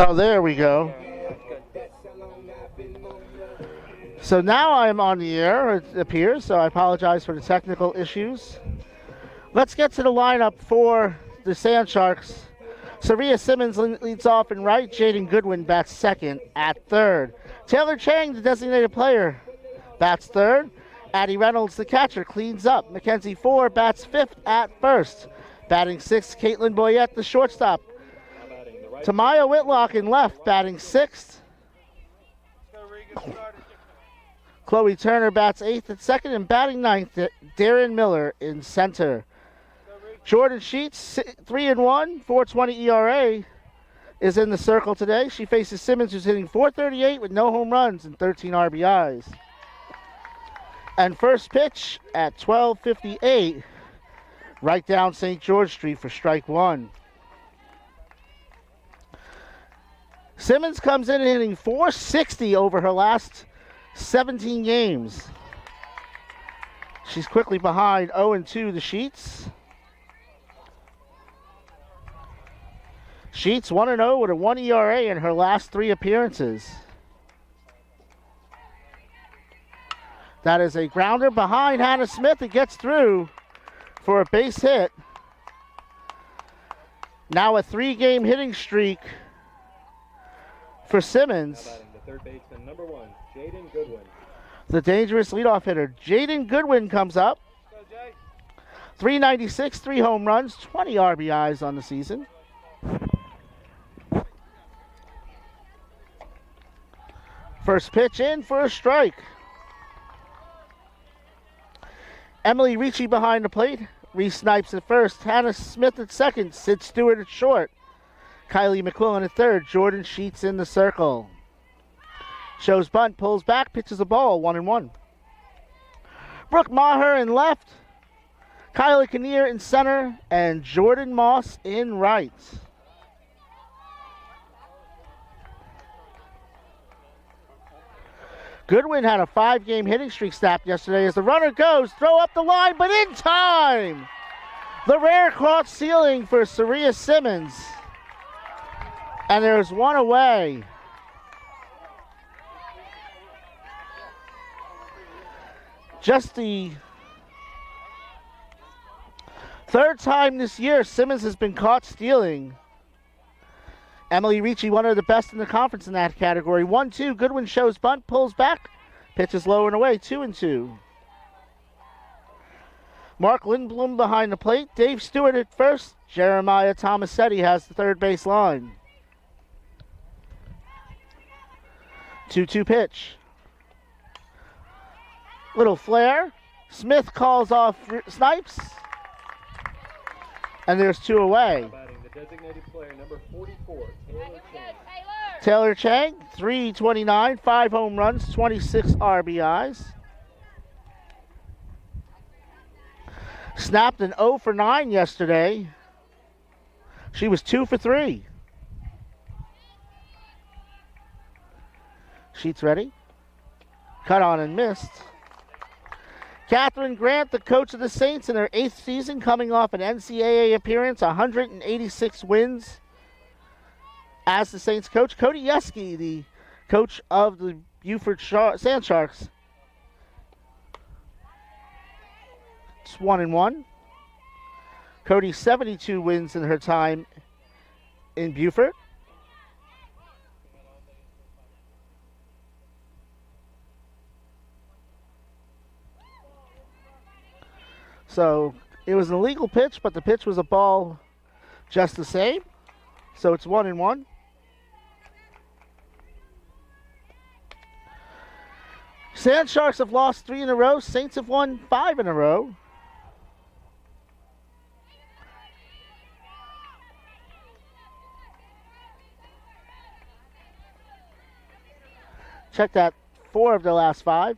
Oh, there we go. So now I'm on the air, it appears, so I apologize for the technical issues. Let's get to the lineup for the Sand Sharks. Saria Simmons leads off in right. Jaden Goodwin bats second at third. Taylor Chang, the designated player, bats third. Addie Reynolds, the catcher, cleans up. Mackenzie Ford bats fifth at first. Batting sixth, Caitlin Boyette, the shortstop. Tamaya Whitlock in left, batting sixth. Chloe Turner bats eighth at second, and batting ninth, Darren Miller in center. Jordan Sheets, 3-1, 4.20 ERA, is in the circle today. She faces Simmons, who's hitting .438 with no home runs and 13 RBIs. And first pitch at 12:58, right down St. George Street for strike one. Simmons comes in hitting .460 over her last 17 games. She's quickly behind 0-2 the Sheets. Sheets 1-0 with a 1 ERA in her last 3 appearances. That is a grounder behind Hannah Smith. It gets through for a base hit. Now a 3-game hitting streak for Simmons. The third baseman, number 1, Jaden Goodwin. The dangerous leadoff hitter, Jaden Goodwin, comes up. .396, 3 home runs, 20 RBIs on the season. First pitch in for a strike. Emily Ricci behind the plate. Reese Snipes at first. Hannah Smith at second. Sid Stewart at short. Kylie McQuillan at third. Jordan Sheets in the circle. Shows bunt, pulls back, pitches a ball, 1-1. Brooke Maher in left. Kylie Kinnear in center. And Jordan Moss in right. Goodwin had a 5-game hitting streak snapped yesterday as the runner goes, throw up the line, but in time! The rare caught ceiling for Saria Simmons. And there's one away. Just the third time this year Simmons has been caught stealing. Emily Ricci, one of the best in the conference in that category. 1-2, Goodwin shows bunt, pulls back, pitches low and away, 2-2. Mark Lindblom behind the plate. Dave Stewart at first. Jeremiah Tomasetti has the third base line. 2-2 pitch. Little flare. Smith calls off Snipes. And there's 2 away. The designated player, number 44, Taylor Chang. Taylor Chang, .329, 5 home runs, 26 RBIs. Snapped an 0 for 9 yesterday. She was 2 for 3. Sheets ready. Cut on and missed. Catherine Grant, the coach of the Saints in her 8th season, coming off an NCAA appearance, 186 wins as the Saints coach. Cody Yeski, the coach of the Beaufort Sand Sharks. It's 1-1. Cody, 72 wins in her time in Beaufort. So it was an illegal pitch, but the pitch was a ball just the same. So it's 1-1. Sand Sharks have lost 3 in a row. Saints have won 5 in a row. Check that, 4 of the last 5.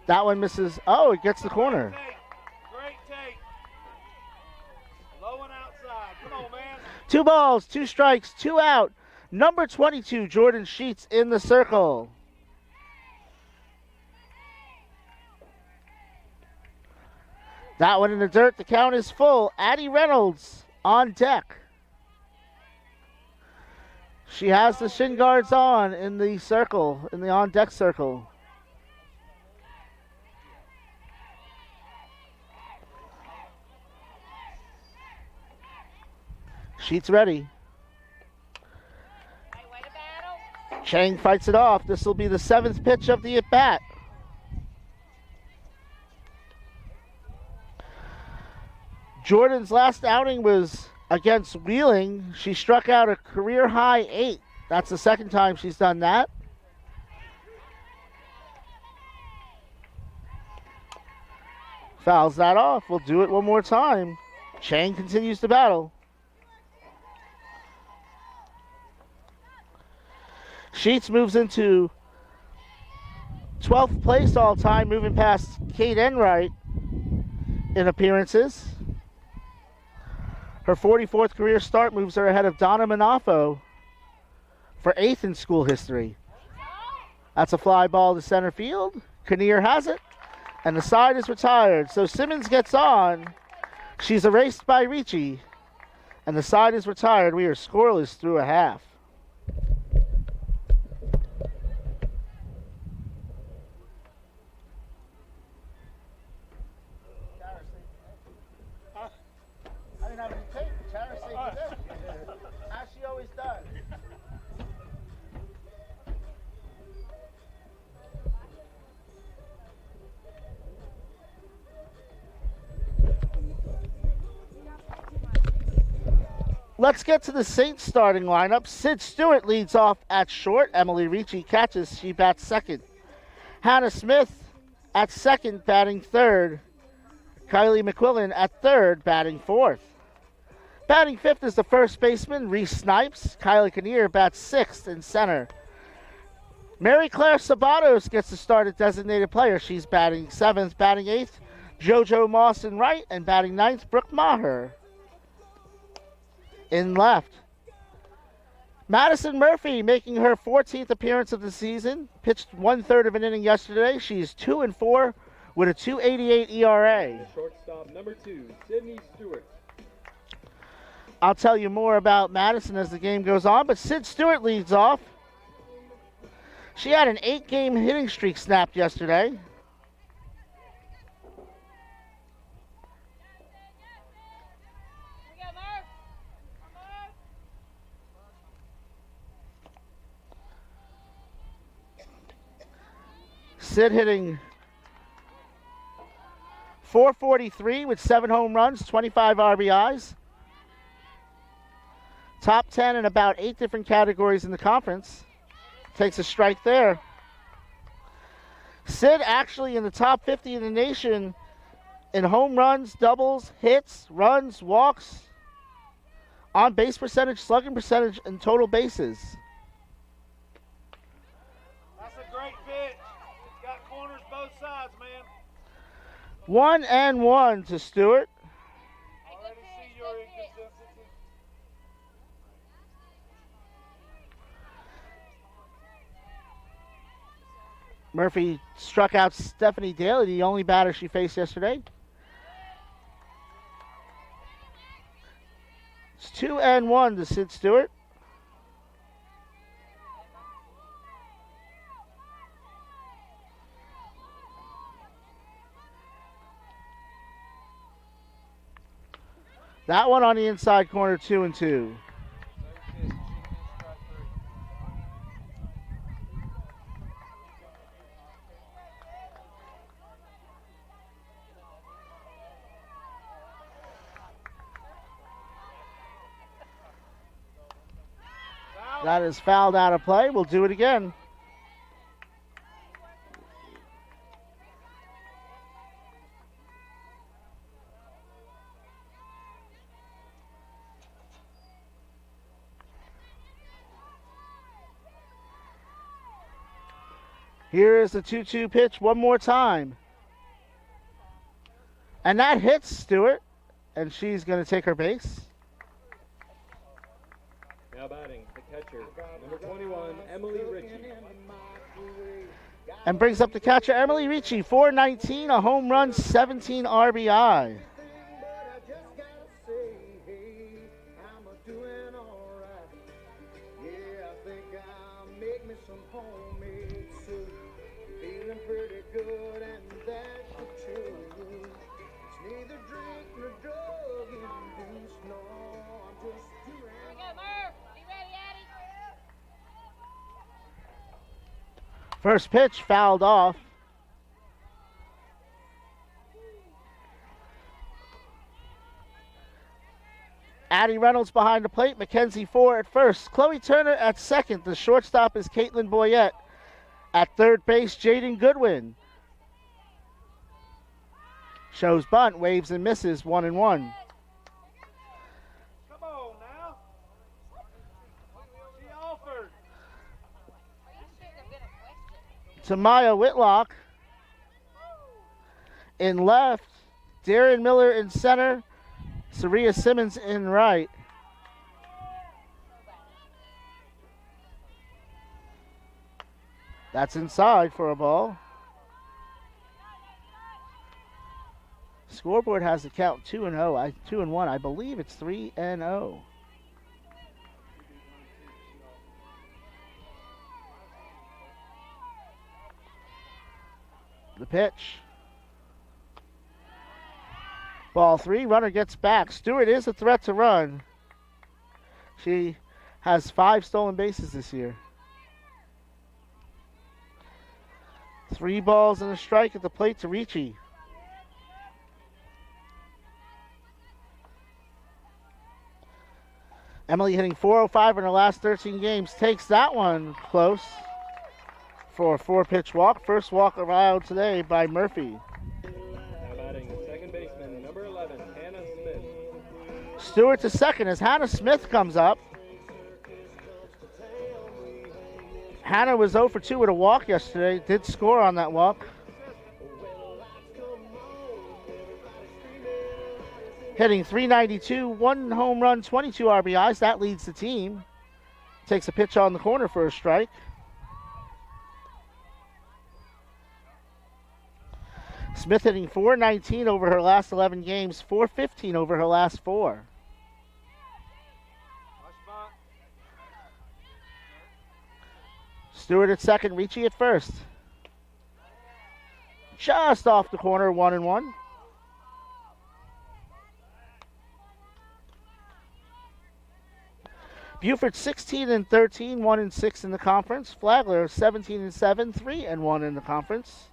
That one misses. Oh, it gets the corner. Great take. Low and outside. Come on, man. 2 balls, 2 strikes, 2 out. Number 22, Jordan Sheets in the circle. That one in the dirt. The count is full. Addie Reynolds on deck. She has the shin guards on in the circle, in the on-deck circle. Sheets ready. Chang fights it off. This will be the 7th pitch of the at-bat. Jordan's last outing was against Wheeling. She struck out a career-high 8. That's the 2nd time she's done that. Fouls that off. We'll do it one more time. Chang continues to battle. Sheets moves into 12th place all time, moving past Kate Enright in appearances. Her 44th career start moves her ahead of Donna Manafo for 8th in school history. That's a fly ball to center field. Kinnear has it, and the side is retired. So Simmons gets on. She's erased by Ricci, and the side is retired. We are scoreless through a half. As she always does. Let's get to the Saints starting lineup. Sid Stewart leads off at short. Emily Ricci catches. She bats second. Hannah Smith at second, batting third. Kylie McQuillan at third, batting fourth. Batting fifth is the first baseman, Reese Snipes. Kylie Kinnear bats sixth in center. Mary Claire Sabatos gets the start at designated player. She's batting seventh. Batting eighth, JoJo Moss in right, and batting ninth, Brooke Maher in left. Madison Murphy making her 14th appearance of the season. Pitched 1/3 of an inning yesterday. She's 2-4 with a 2.88 ERA. Shortstop number 2, Sydney Stewart. I'll tell you more about Madison as the game goes on, but Sid Stewart leads off. She had an 8-game hitting streak snapped yesterday. Sid hitting .443 with 7 home runs, 25 RBIs. Top 10 in about 8 different categories in the conference. Takes a strike there. Sid actually in the top 50 in the nation in home runs, doubles, hits, runs, walks, on base percentage, slugging percentage, and total bases. That's a great pitch. It's got corners both sides, man. 1-1 to Stewart. Already see your inconsistency. Murphy struck out Stephanie Daly, the only batter she faced yesterday. It's 2-1 to Sid Stewart. That one on the inside corner, 2-2. That is fouled out of play. We'll do it again. Here is the 2-2 pitch one more time. And that hits Stewart, and she's going to take her base. Now batting, the catcher, number 21, Emily Ritchie. And brings up the catcher, Emily Ricci, 419, a home run, 17 RBI. First pitch fouled off. Addie Reynolds behind the plate. Mackenzie Ford at first. Chloe Turner at second. The shortstop is Caitlin Boyette. At third base, Jaden Goodwin. Shows bunt, waves and misses, 1-1. Come on now. She offered. To Maya Whitlock. In left, Darren Miller in center. Saria Simmons in right. That's inside for a ball. Scoreboard has the count 2-0. 2-1. I believe it's 3-0. The pitch. Ball 3, runner gets back. Stewart is a threat to run. She has 5 stolen bases this year. 3 balls and a strike at the plate to Ricci. Emily hitting .405 in her last 13 games. Takes that one close for a 4-pitch walk. First walk allowed today by Murphy. Second baseman, number 11, Hannah Smith. Stewart to second as Hannah Smith comes up. Hannah was 0 for 2 with a walk yesterday. Did score on that walk. Hitting .392, 1 home run, 22 RBIs. That leads the team. Takes a pitch on the corner for a strike. Smith hitting .419 over her last 11 games, .415 over her last 4. Stewart at second, Ricci at first. Just off the corner, 1-1. Beaufort 16-13, 1-6 in the conference. Flagler 17-7, 3-1 in the conference.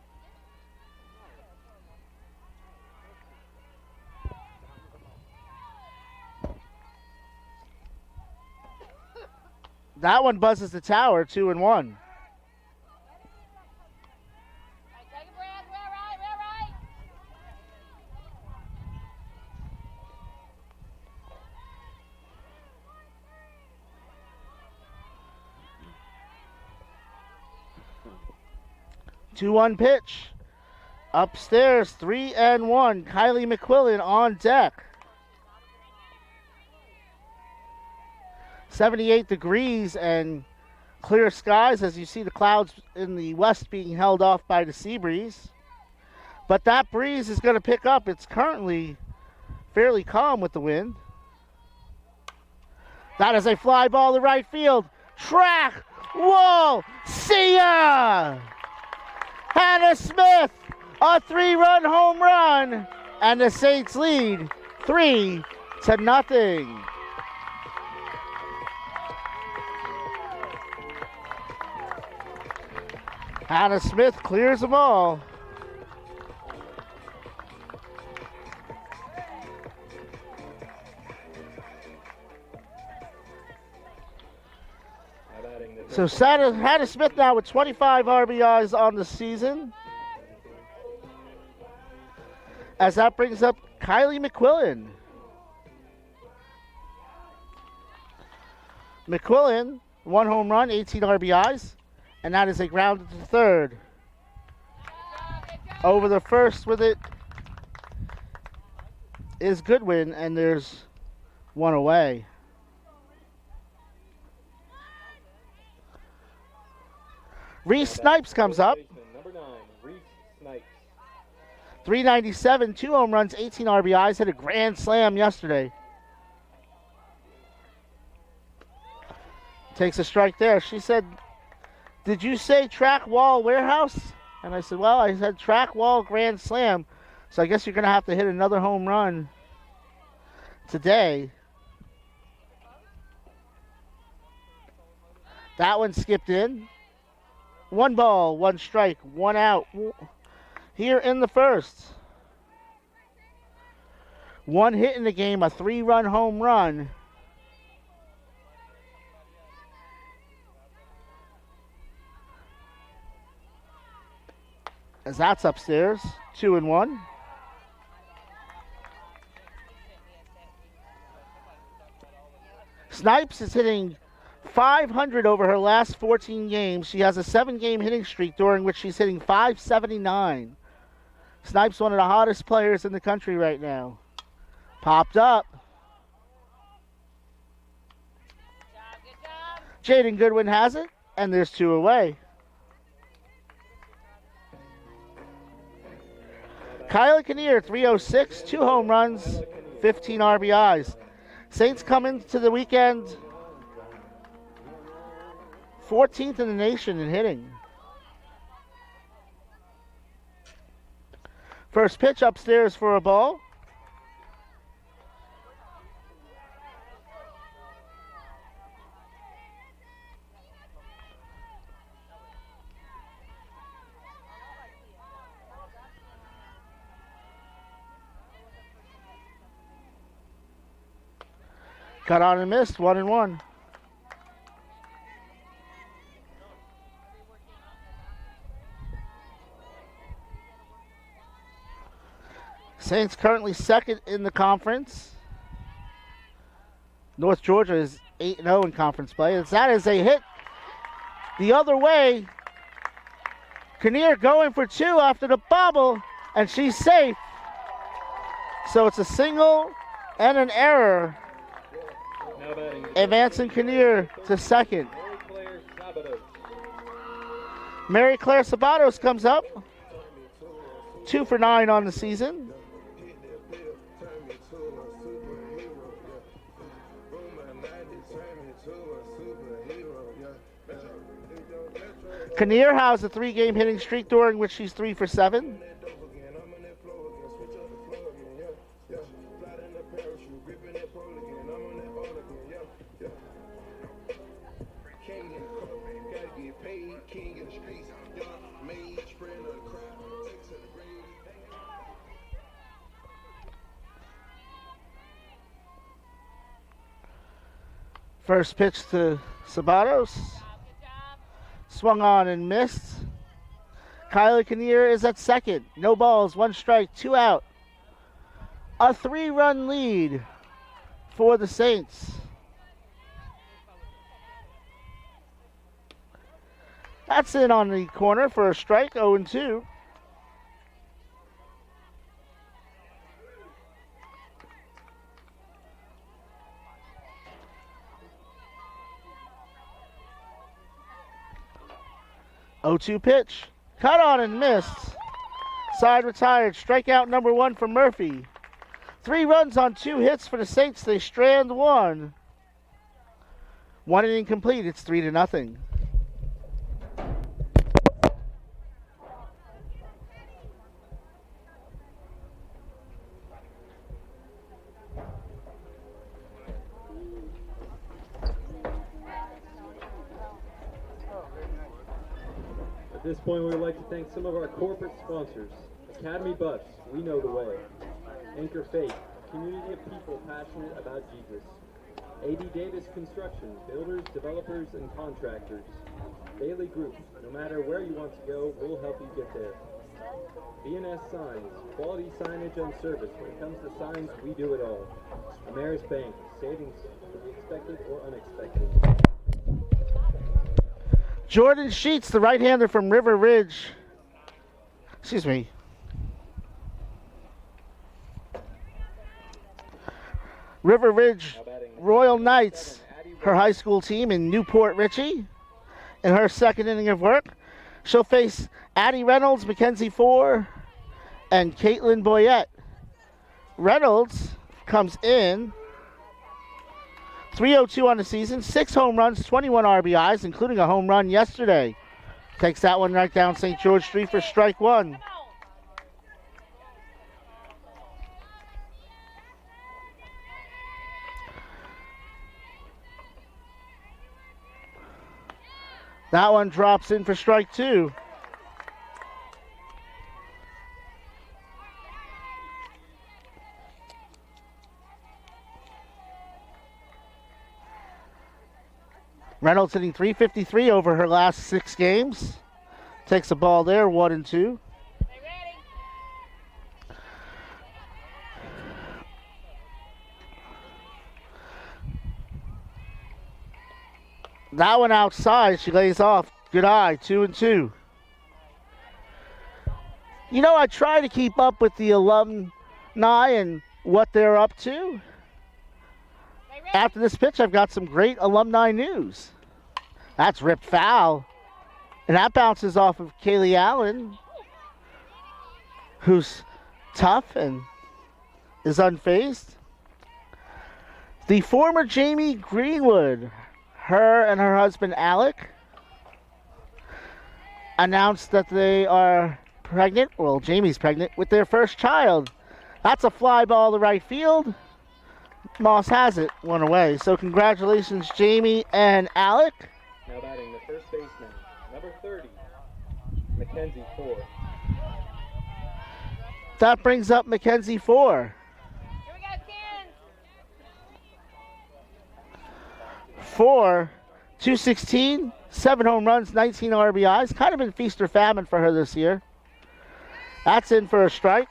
That one buzzes the tower, 2-1. Two-one pitch. Upstairs, 3-1. Kylie McQuillan on deck. 78 degrees and clear skies as you see the clouds in the west being held off by the sea breeze. But that breeze is going to pick up. It's currently fairly calm with the wind. That is a fly ball to right field. Track, wall, see ya! Hannah Smith, a 3-run home run, and the Saints lead 3-0. Hannah Smith clears them all. So Hannah Smith now with 25 RBIs on the season. As that brings up Kylie McQuillan. McQuillan, 1 home run, 18 RBIs. And that is a ground to third. Over the first with it is Goodwin, and there's 1 away. Reese Snipes comes up. Number 9, Reese Snipes. .397, 2 home runs, 18 RBIs. Hit a grand slam yesterday. Takes a strike there. She said, "Did you say track wall warehouse?" And I said, "Well, I said track wall grand slam. So I guess you're going to have to hit another home run today." That one skipped in. One ball, one strike, one out here in the first. One hit in the game, a 3-run home run. As that's upstairs, 2-1. Snipes is hitting .500 over her last 14 games. She has a 7-game hitting streak during which she's hitting .579. Snipes, one of the hottest players in the country right now. Popped up. Jaden Goodwin has it, and there's 2 away. Kylie Kinnear, 306, 2 home runs, 15 RBIs. Saints come into the weekend 14th in the nation in hitting. First pitch upstairs for a ball. Cut on and missed, 1-1. Saints currently second in the conference. North Georgia is 8-0 in conference play. That is a hit the other way. Kinnear going for 2 after the bobble, and she's safe. So it's a single and an error. Advancing Kinnear to second. Mary Claire Sabatos comes up. 2 for 9 on the season. Kinnear has a 3-game hitting streak during which she's 3 for 7. First pitch to Sabatos. Swung on and missed. Kylie Kinnear is at second. No balls, 1 strike, 2 out. A 3-run lead for the Saints. That's in on the corner for a strike, 0-2. Oh-2 pitch. Cut on and missed. Side retired. Strikeout number 1 for Murphy. 3 runs on 2 hits for the Saints. They strand 1. 1 inning complete. It's 3-0. At this point, we would like to thank some of our corporate sponsors. Academy Bus, we know the way. Anchor Faith, community of people passionate about Jesus. A.D. Davis Construction, builders, developers, and contractors. Bailey Group, no matter where you want to go, we'll help you get there. B&S Signs, quality signage and service. When it comes to signs, we do it all. Ameris Bank, savings for the expected or unexpected. Jordan Sheets, the right-hander from River Ridge. Excuse me. River Ridge Royal Knights, her high school team in Newport Richey. In her second inning of work, she'll face Addie Reynolds, Mackenzie Four, and Caitlin Boyette. Reynolds comes in 302 on the season, 6 home runs, 21 RBIs, including a home run yesterday. Takes that one right down St. George Street for strike 1. That one drops in for strike 2. Reynolds hitting .353 over her last 6 games. Takes a ball there, 1-2. That one outside, she lays off. Good eye, 2-2. You know, I try to keep up with the alumni and what they're up to. After this pitch, I've got some great alumni news. That's ripped foul. And that bounces off of Kaylee Allen, who's tough and is unfazed. The former Jamie Greenwood, her and her husband Alec, announced that they are pregnant, well, Jamie's pregnant, with their first child. That's a fly ball to right field. Moss has it, one away. So congratulations, Jamie and Alec. Now batting the first baseman, number 30, Mackenzie 4. That brings up Mackenzie 4. Here we go, Ken. 4, 216, 7 home runs, 19 RBIs. Kind of been feast or famine for her this year. That's in for a strike.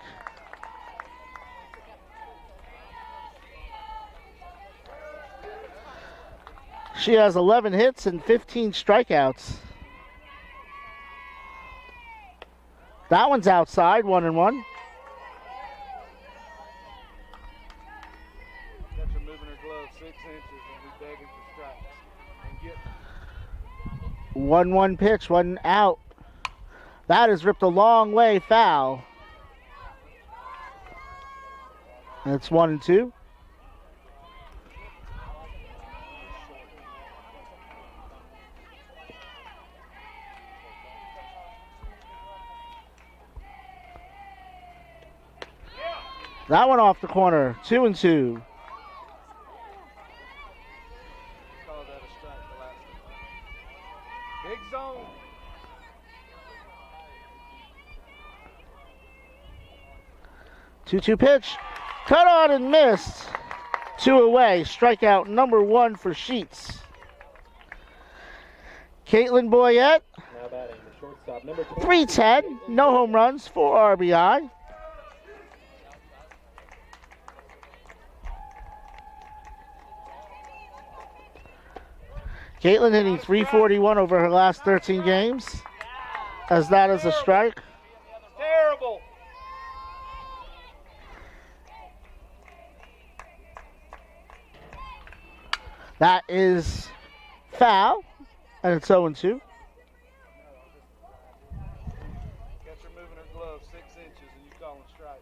She has 11 hits and 15 strikeouts. That one's outside, 1-1. Catcher moving her glove 6 inches and we begging for strikes. And get 1-1 pitch, 1 out. That is ripped a long way foul. And it's 1-2. That one off the corner, 2-2. call that a strike the last time. Big zone. Two pitch, cut on and missed. 2 away, strikeout number 1 for Sheets. Caitlin Boyette, Now batting the shortstop, number 20. 310, no home runs, 4 RBI. Caitlin hitting .341 over her last 13 games, as that is a strike. Terrible. That is foul, and it's 0-2. Catcher moving her glove 6 inches and you call him strike.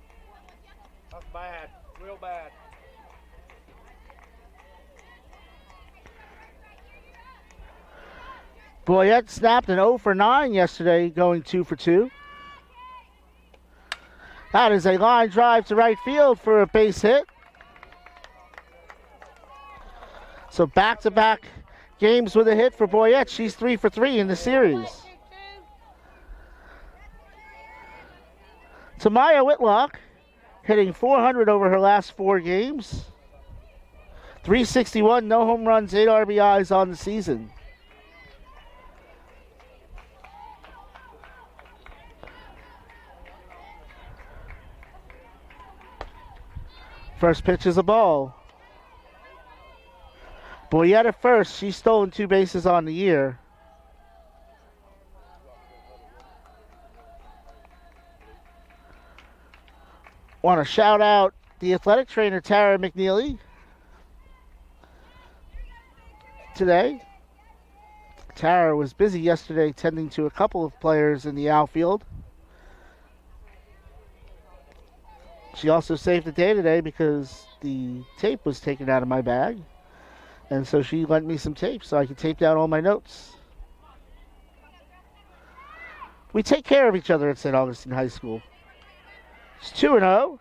That's bad. Real bad. Boyette snapped an 0 for 9 yesterday, going 2 for 2. That is a line drive to right field for a base hit. So back-to-back games with a hit for Boyette. She's 3 for 3 in the series. Tamaya Whitlock hitting .400 over her last 4 games. .361, no home runs, 8 RBIs on the season. First pitch is a ball. Boyette at first. She's stolen 2 bases on the year. Want to shout out the athletic trainer Tara McNeely today. Tara was busy yesterday tending to a couple of players in the outfield. She also saved the day today because the tape was taken out of my bag. And so she lent me some tape so I could tape down all my notes. We take care of each other at St. Augustine High School. It's 2-0.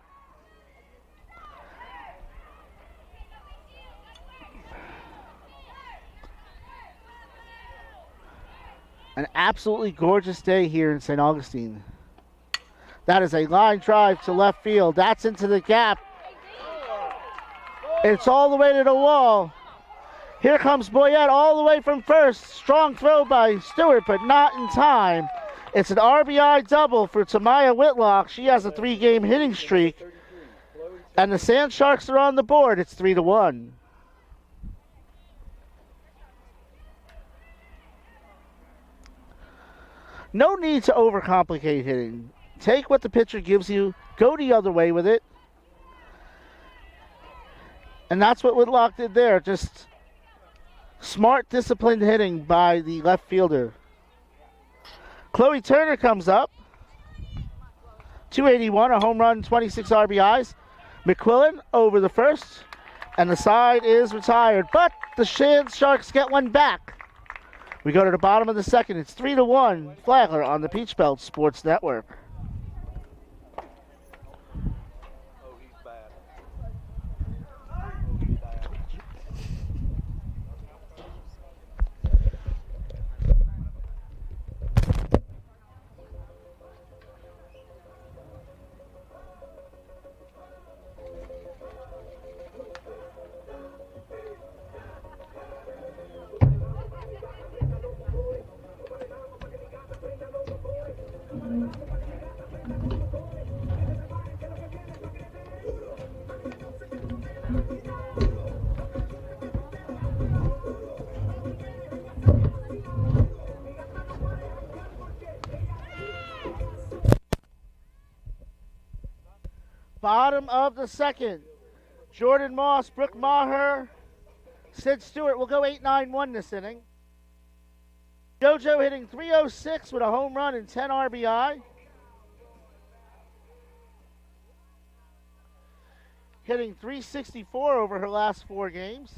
An absolutely gorgeous day here in St. Augustine. That is a line drive to left field. That's into the gap. It's all the way to the wall. Here comes Boyette all the way from first. Strong throw by Stewart, but not in time. It's an RBI double for Tamaya Whitlock. She has a 3-game hitting streak. And the Sand Sharks are on the board. It's 3-1. No need to overcomplicate hitting. Take what the pitcher gives you, go the other way with it. And that's what Whitlock did there. Just smart, disciplined hitting by the left fielder. Chloe Turner comes up. 281, a home run, 26 RBIs. McQuillan over the first, and the side is retired. But the Sand Sharks get one back. We go to the bottom of the second. It's 3-1. Flagler on the Peach Belt Sports Network. Oh, he's bad. Oh, he's bad. Bottom of the second. Jordan Moss, Brooke Maher, Sid Stewart will go 8-9-1 this inning. JoJo hitting 306 with a home run and 10 RBI. Hitting 364 over her last 4 games.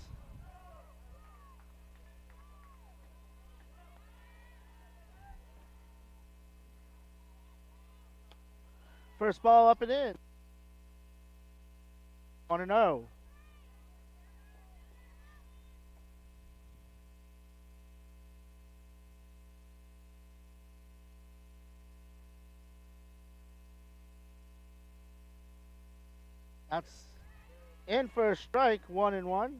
First ball up and in. 1-0. That's in for a strike, 1-1.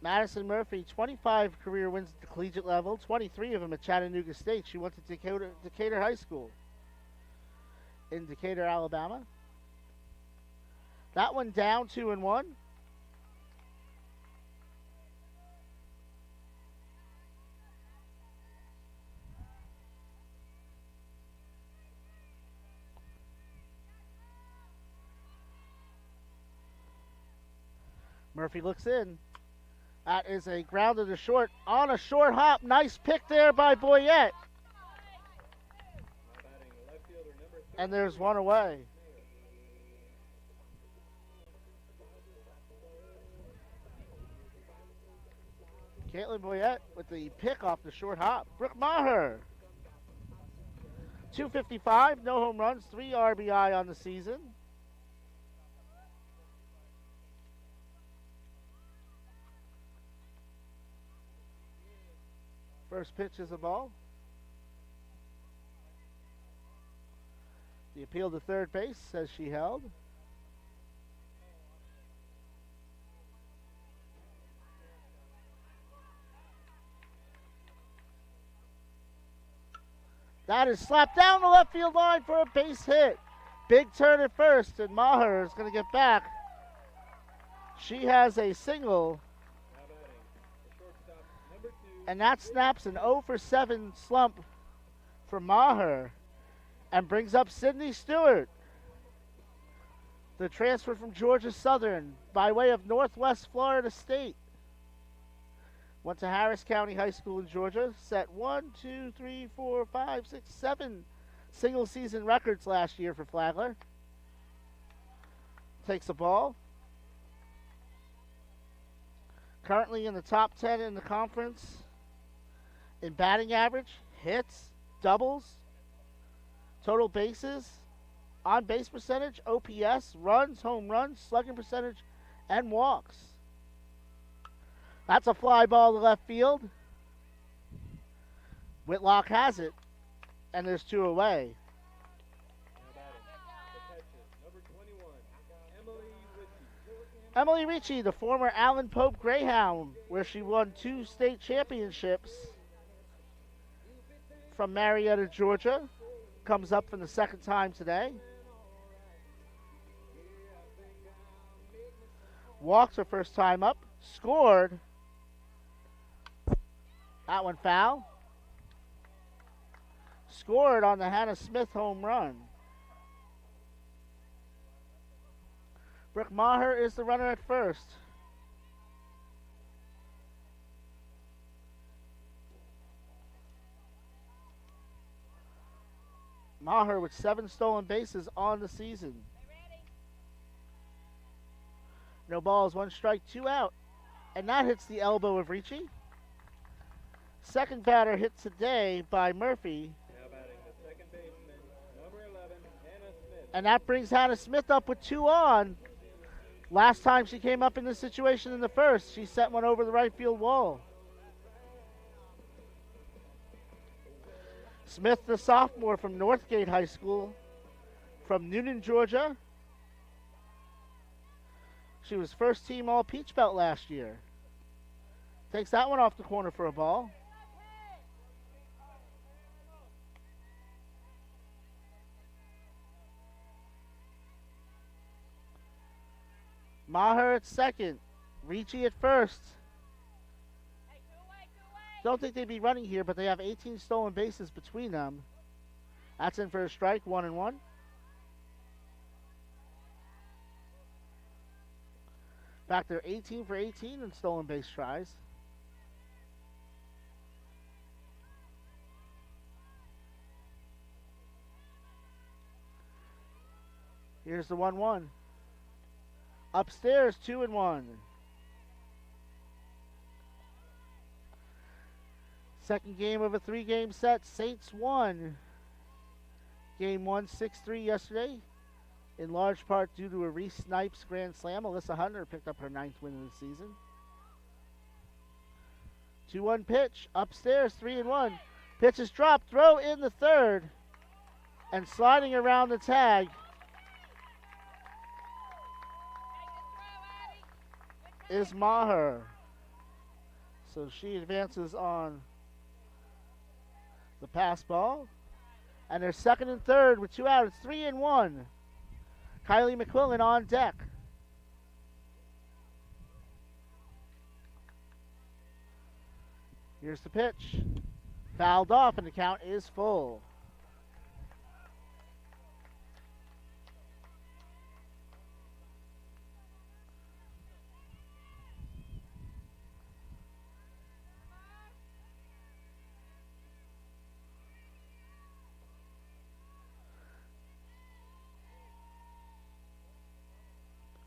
Madison Murphy, 25 career wins at the collegiate level, 23 of them at Chattanooga State. She went to Decatur High School in Decatur, Alabama. That one down, 2-1. Murphy looks in. That is a grounder to short on a short hop. Nice pick there by Boyette. And there's one away. Caitlin Boyette with the pick off the short hop. Brooke Maher. 255, no home runs, 3 RBI on the season. First pitch is a ball. The appeal to third base says she held. That is slapped down the left field line for a base hit. Big turn at first, and Maher is going to get back. She has a single. And that snaps an 0-for-7 slump for Maher and brings up Sydney Stewart, the transfer from Georgia Southern by way of Northwest Florida State. Went to Harris County High School in Georgia, set 7 single season records last year for Flagler. Takes a ball. Currently in the top 10 in the conference in batting average, hits, doubles, total bases, on base percentage, OPS, runs, home runs, slugging percentage, and walks. That's a fly ball to left field. Whitlock has it, and there's two away. Now batting, the catcher, number 21, Emily Ritchie. Emily Ricci, the former Allen Pope Greyhound, where she won 2 state championships from Marietta, Georgia, comes up for the second time today. Walks her first time up, scored. That one foul. Scored on the Hannah Smith home run. Brooke Maher is the runner at first. Maher with 7 stolen bases on the season. No balls, 1 strike, 2 out. And that hits the elbow of Ricci. Second batter hit today by Murphy. Now batting, the second baseman, number 11, Hannah Smith. And that brings Hannah Smith up with 2 on. Last time she came up in this situation in the first, she sent one over the right field wall. Smith, the sophomore from Northgate High School, from Newnan, Georgia. She was first team all Peach Belt last year. Takes that one off the corner for a ball. Maher at second. Ricci at first. Don't think they'd be running here, but they have 18 stolen bases between them. That's in for a strike, 1-1. Back there, 18 for 18 in stolen base tries. Here's the 1-1. Upstairs, 2-1. Second game of a 3-game set. Saints won game 1, 6-3 yesterday, in large part due to a Reese Snipes grand slam. Alyssa Hunter picked up her 9th win of the season. 2-1 pitch. Upstairs, 3-1. Pitch is dropped. Throw in the third. And sliding around the tag is Maher. So she advances on the pass ball. And they're second and third with 2 out. It's 3-1. Kylie McQuillan on deck. Here's the pitch. Fouled off, and the count is full.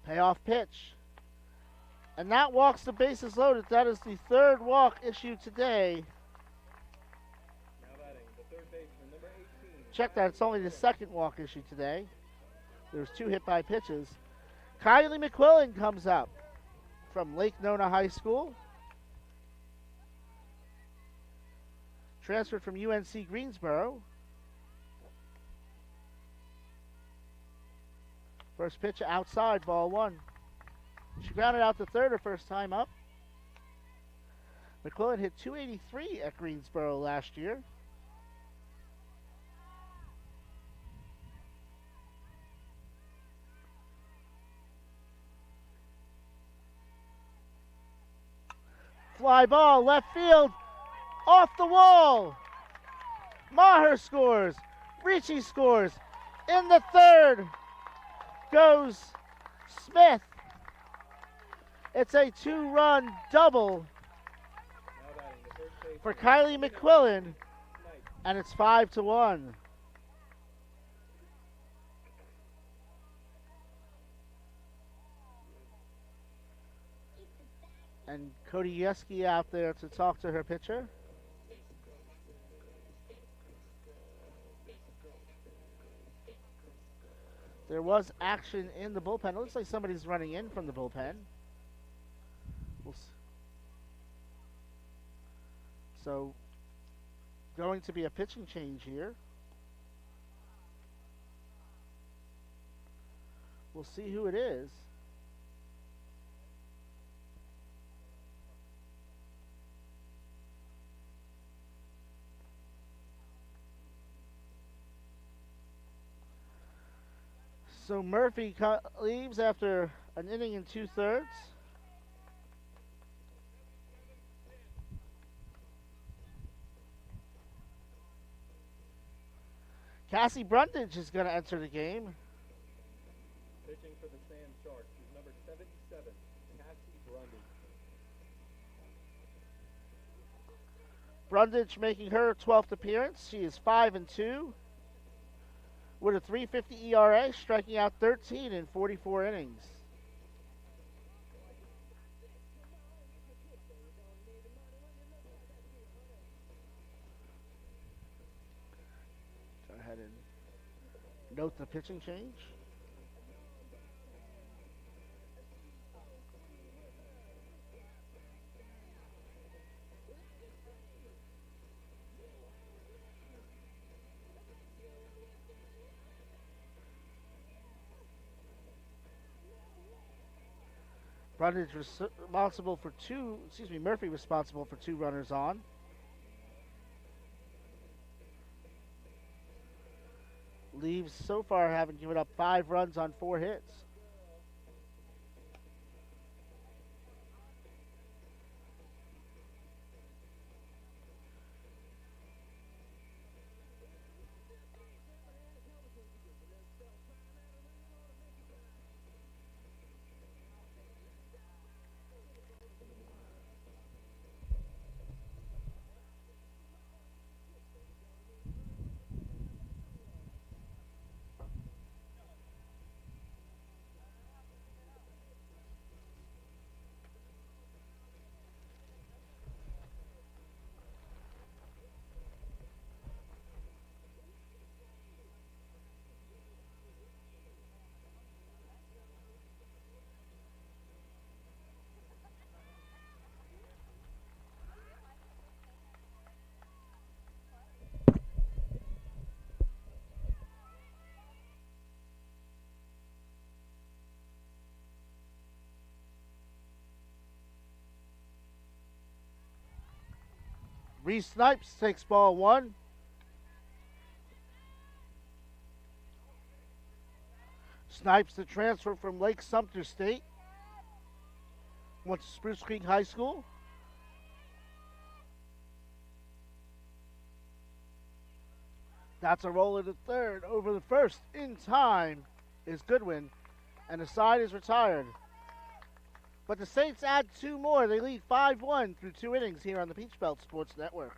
Payoff pitch. And that walks the bases loaded. That is the 3rd walk issued today. Now batting, the third baseman, number 18. Check that, it's only the 2nd walk issued today. There's 2 hit by pitches. Kylie McQuillan comes up from Lake Nona High School. Transferred from UNC Greensboro. First pitch outside, ball 1. She grounded out to third her first time up. McQuillan hit .283 at Greensboro last year. Fly ball, left field, off the wall. Maher scores. Ricci scores. In the third goes Smith. It's a 2-run double Now batting, the first baseman, for Kylie McQuillan, Knight. and it's 5-1. And Cody Yeski out there to talk to her pitcher. There was action in the bullpen. It looks like somebody's running in from the bullpen. So, going to be a pitching change here. We'll see who it is. So Murphy leaves after an inning and 2/3. Cassie Brundage is going to enter the game. Pitching for the Sand Sharks is number 77, Cassie Brundage. Brundage making her 12th appearance. She is 5-2 with a 3.50 ERA, striking out 13 in 44 innings. Go ahead and note the pitching change. Brundage responsible for Murphy responsible for 2 runners on. Leaves so far having given up 5 runs on 4 hits. Reese Snipes takes ball 1. Snipes, the transfer from Lake Sumter State, went to Spruce Creek High School. That's a roll in the third. Over the first in time is Goodwin, and the side is retired. But the Saints add 2 more. They lead 5-1 through 2 innings here on the Peach Belt Sports Network.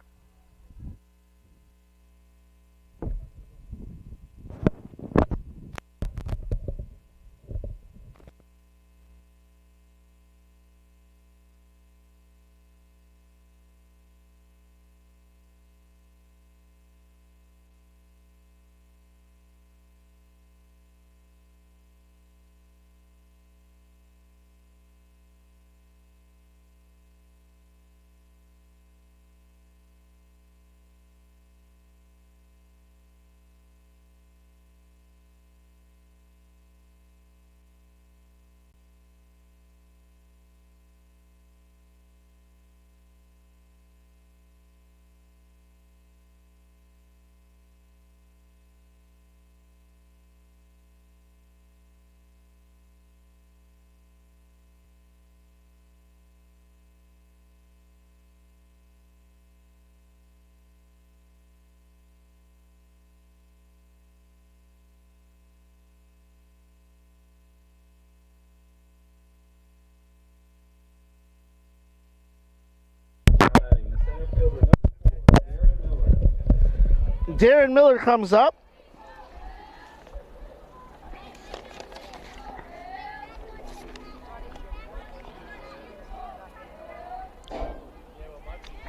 Darren Miller comes up.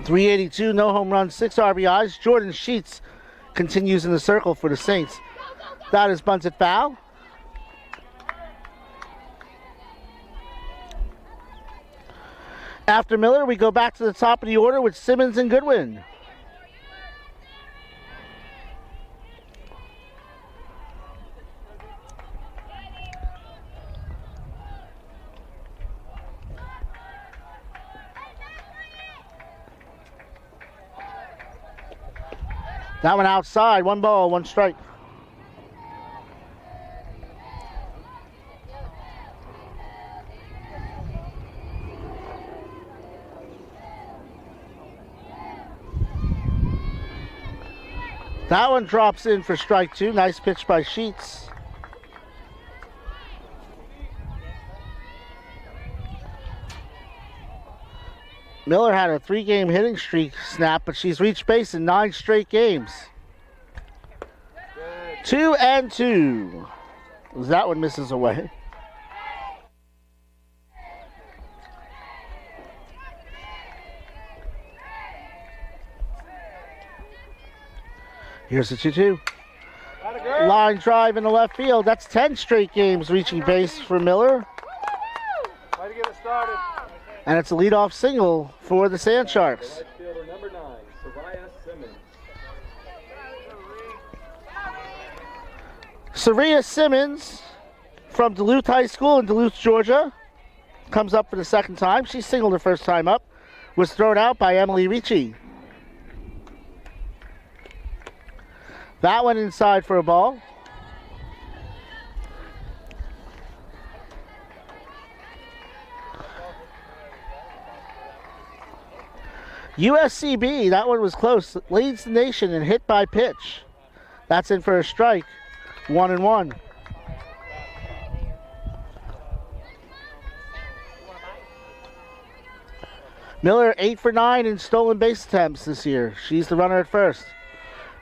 .382, no home runs, 6 RBIs. Jordan Sheets continues in the circle for the Saints. That is bunted foul. After Miller, we go back to the top of the order with Simmons and Goodwin. That one outside, 1 ball, 1 strike. That one drops in for strike 2. Nice pitch by Sheets. Miller had a 3-game hitting streak snap, but she's reached base in 9 straight games. 2-2. That one misses away. Here's the 2-2. Line drive in the left field. That's 10 straight games reaching base for Miller. Way to get it started. And it's a leadoff single for the Sand Sharks. Right fielder number 9, Soraya Simmons. Saria Simmons from Duluth High School in Duluth, Georgia, comes up for the second time. She singled her first time up. Was thrown out by Emily Ricci. That went inside for a ball. USCB, that one was close. Leads the nation in hit by pitch. That's in for a strike. 1-1. Miller 8 for 9 in stolen base attempts this year. She's the runner at first.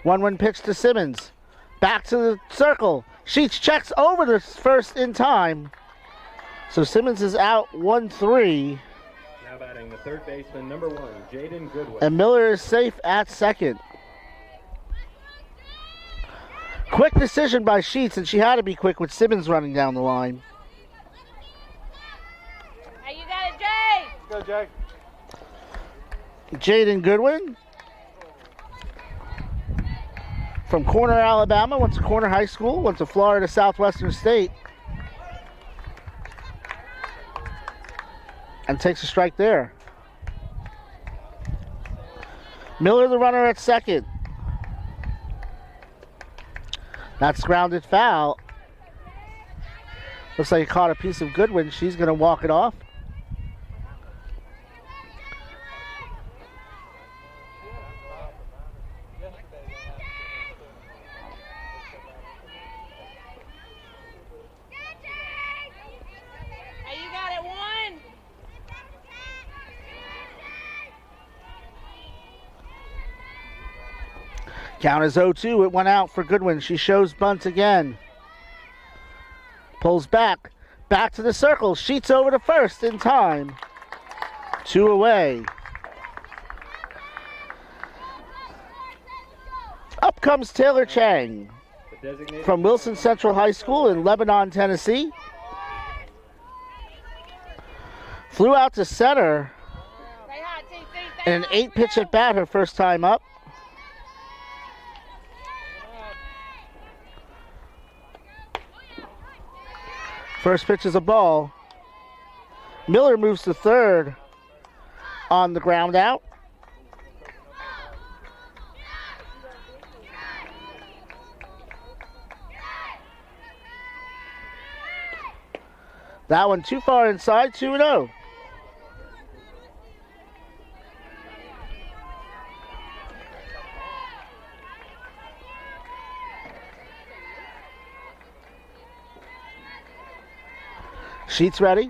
1-1 pitch to Simmons. Back to the circle. Sheets checks over the first in time. So Simmons is out 1-3. Now batting the third baseman, number 1, Jaden Goodwin. And Miller is safe at second. Quick decision by Sheets, and she had to be quick with Simmons running down the line. Hey, you got it, Jay! Let's go, Jay. Jaden Goodwin from Corner, Alabama, went to Corner High School, went to Florida Southwestern State, and takes a strike there. Miller the runner at second. That's grounded foul. Looks like he caught a piece of Goodwin. She's going to walk it off. Hey, you got it, 1. Count is 0-2. It went out for Goodwin. She shows bunt again. Pulls back. Back to the circle. Sheets over to first in time. 2 away. Up comes Taylor Chang from Wilson Central High School in Lebanon, Tennessee. Flew out to center Stay hot, TC. in an 8-pitch at bat her first time up. First pitch is a ball. Miller moves to third on the ground out. That one too far inside, 2-0. Sheets ready.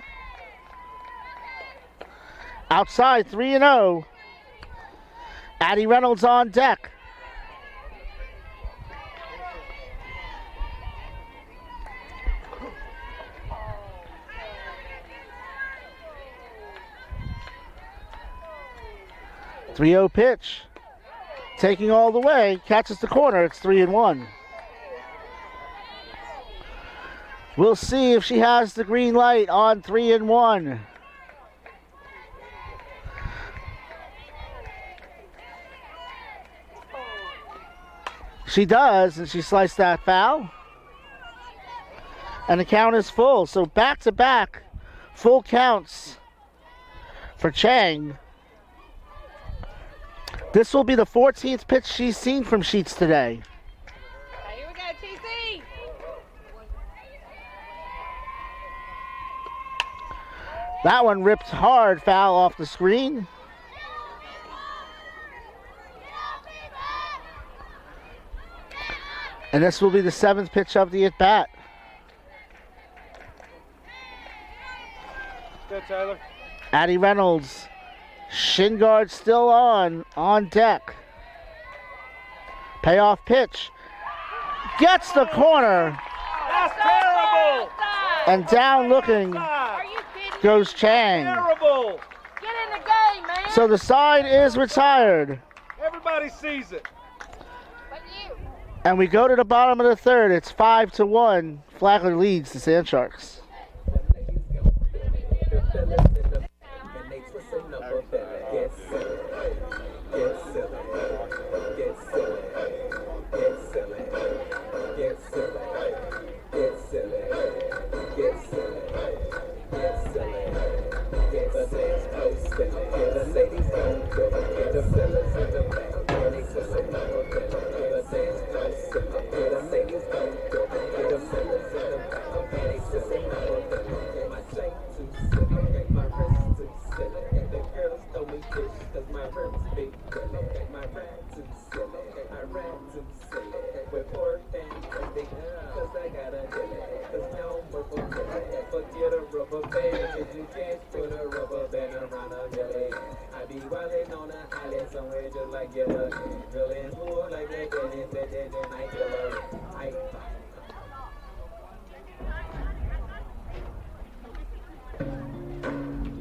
Outside, 3-0. Addie Reynolds on deck. Three-0 pitch. Taking all the way. Catches the corner. It's 3-1. We'll see if she has the green light on 3-1. She does, and she sliced that foul. And the count is full. So back-to-back full counts for Chang. This will be the 14th pitch she's seen from Sheets today. Okay, here we go, TC. That one ripped hard, foul off the screen. And this will be the 7th pitch of the at-bat. Good, Tyler. Addie Reynolds, shin guard still on deck. Payoff pitch. Gets the corner, That's terrible! and down looking Are you kidding me? goes Chang. Terrible! Get in the game, man. So the side is retired. Everybody sees it. But you. And we go to the bottom of the third. It's 5-1. Flagler leads the Sand Sharks.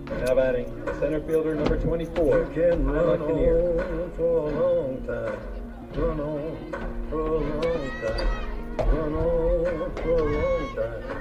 Now batting, center fielder number 24, Can Tyler run Kinnear. on for a long time. Run on for a long time. Run on for a long time.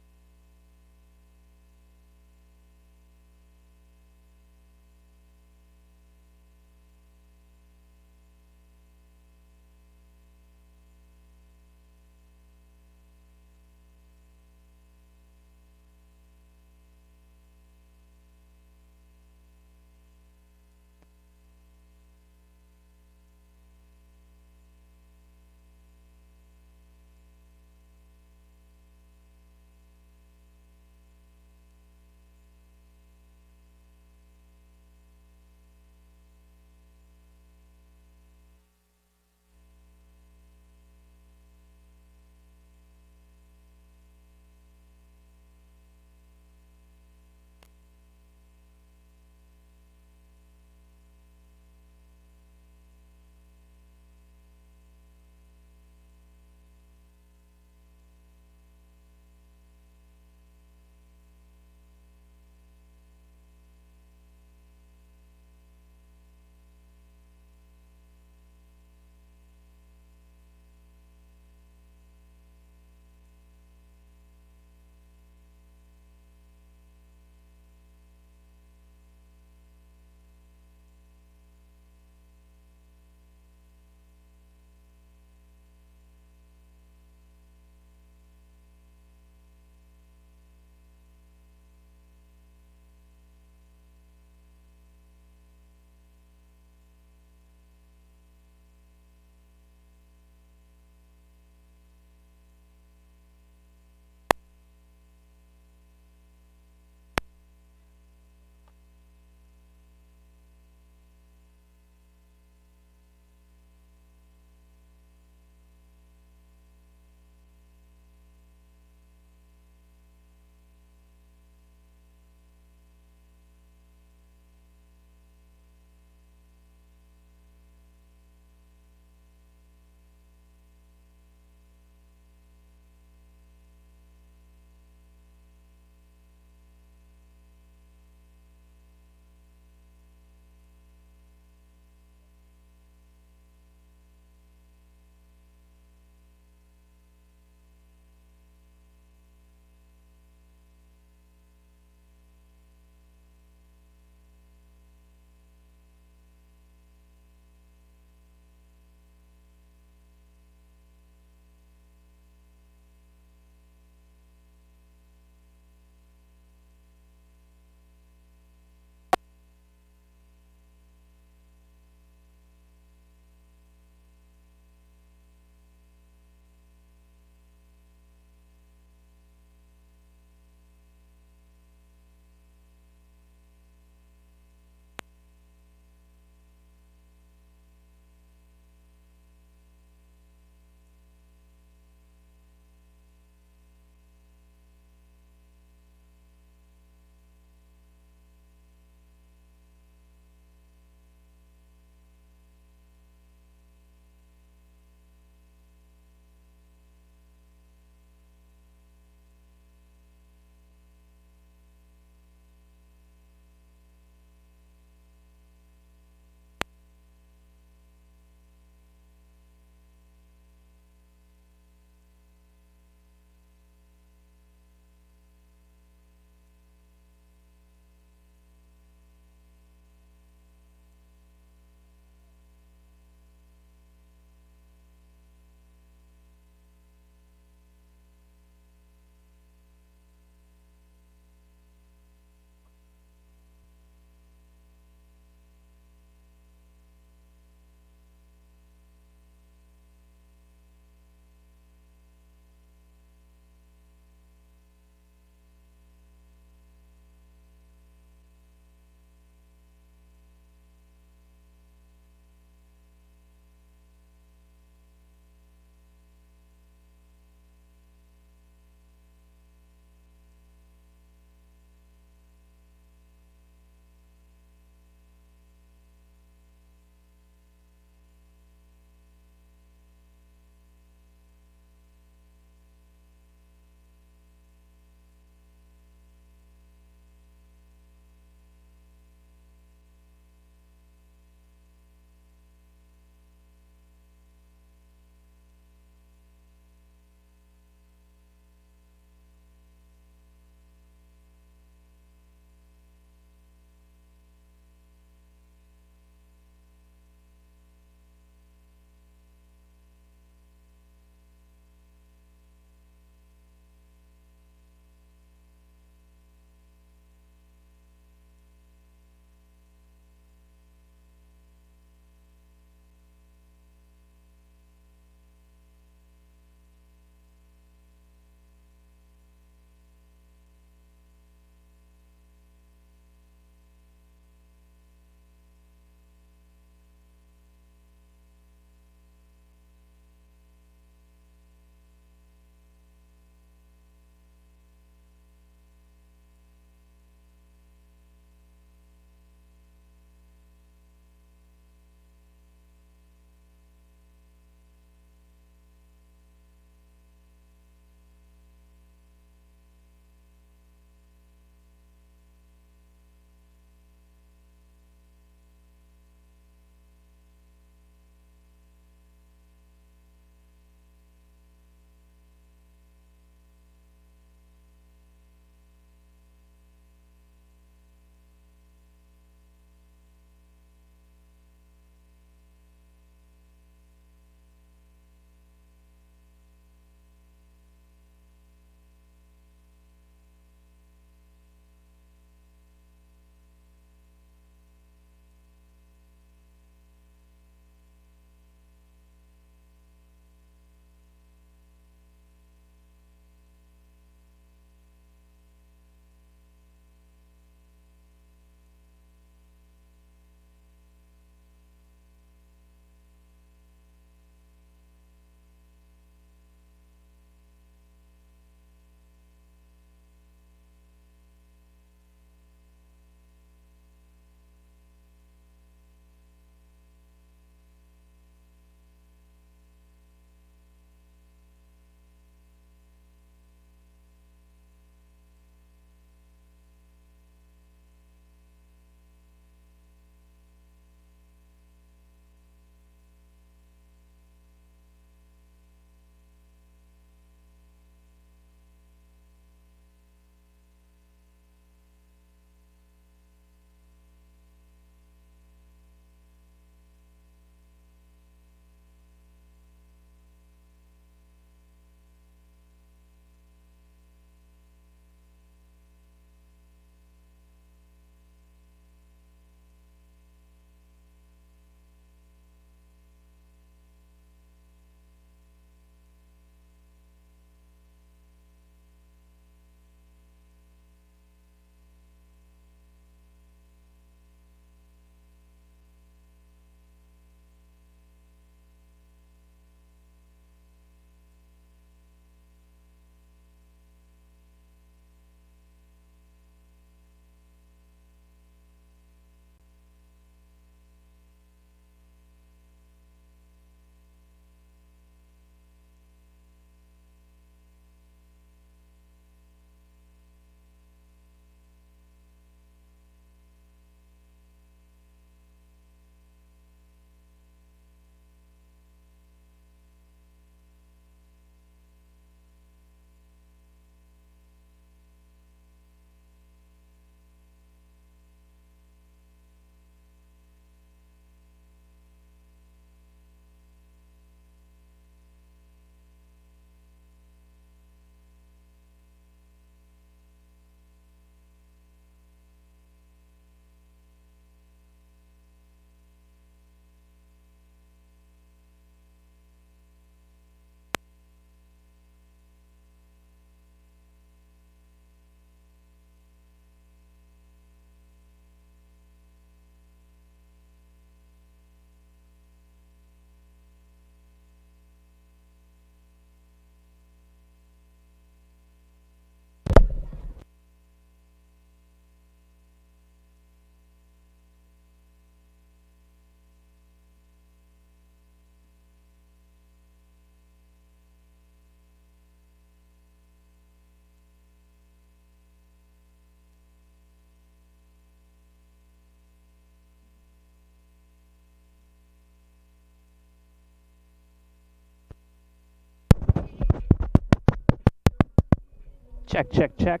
Check, check, check.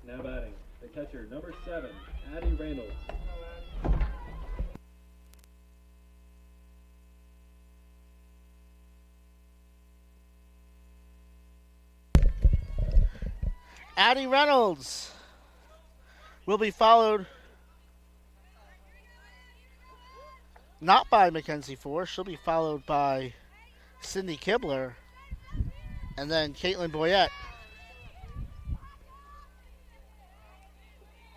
Now batting, the catcher, number 7, Addie Reynolds. Addie Reynolds will be followed not by Mackenzie Force. She'll be followed by Cindy Kibler and then Caitlin Boyette.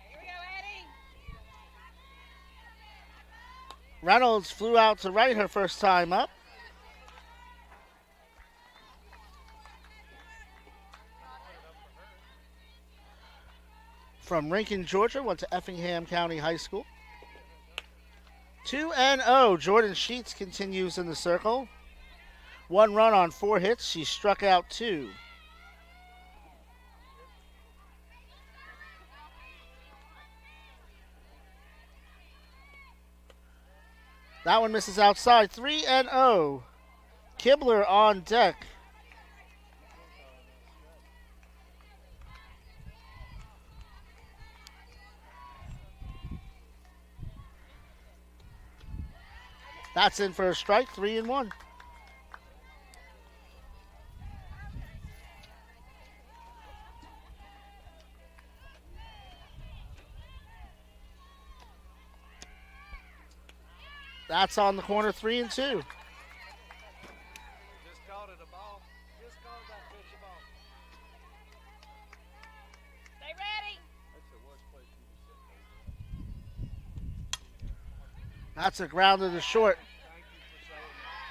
Here we go, Eddie. Reynolds flew out to right her first time up. From Rankin, Georgia, went to Effingham County High School. 2-0. Jordan Sheets continues in the circle. 1 run on 4 hits. She struck out 2. That one misses outside. 3-0. Kibler on deck. That's in for a strike, 3-1. That's on the corner, 3-2. Just called it a ball. Just called that pitch a ball. Stay ready. That's the worst place you can sit. That's a grounder to short. Thank you for saying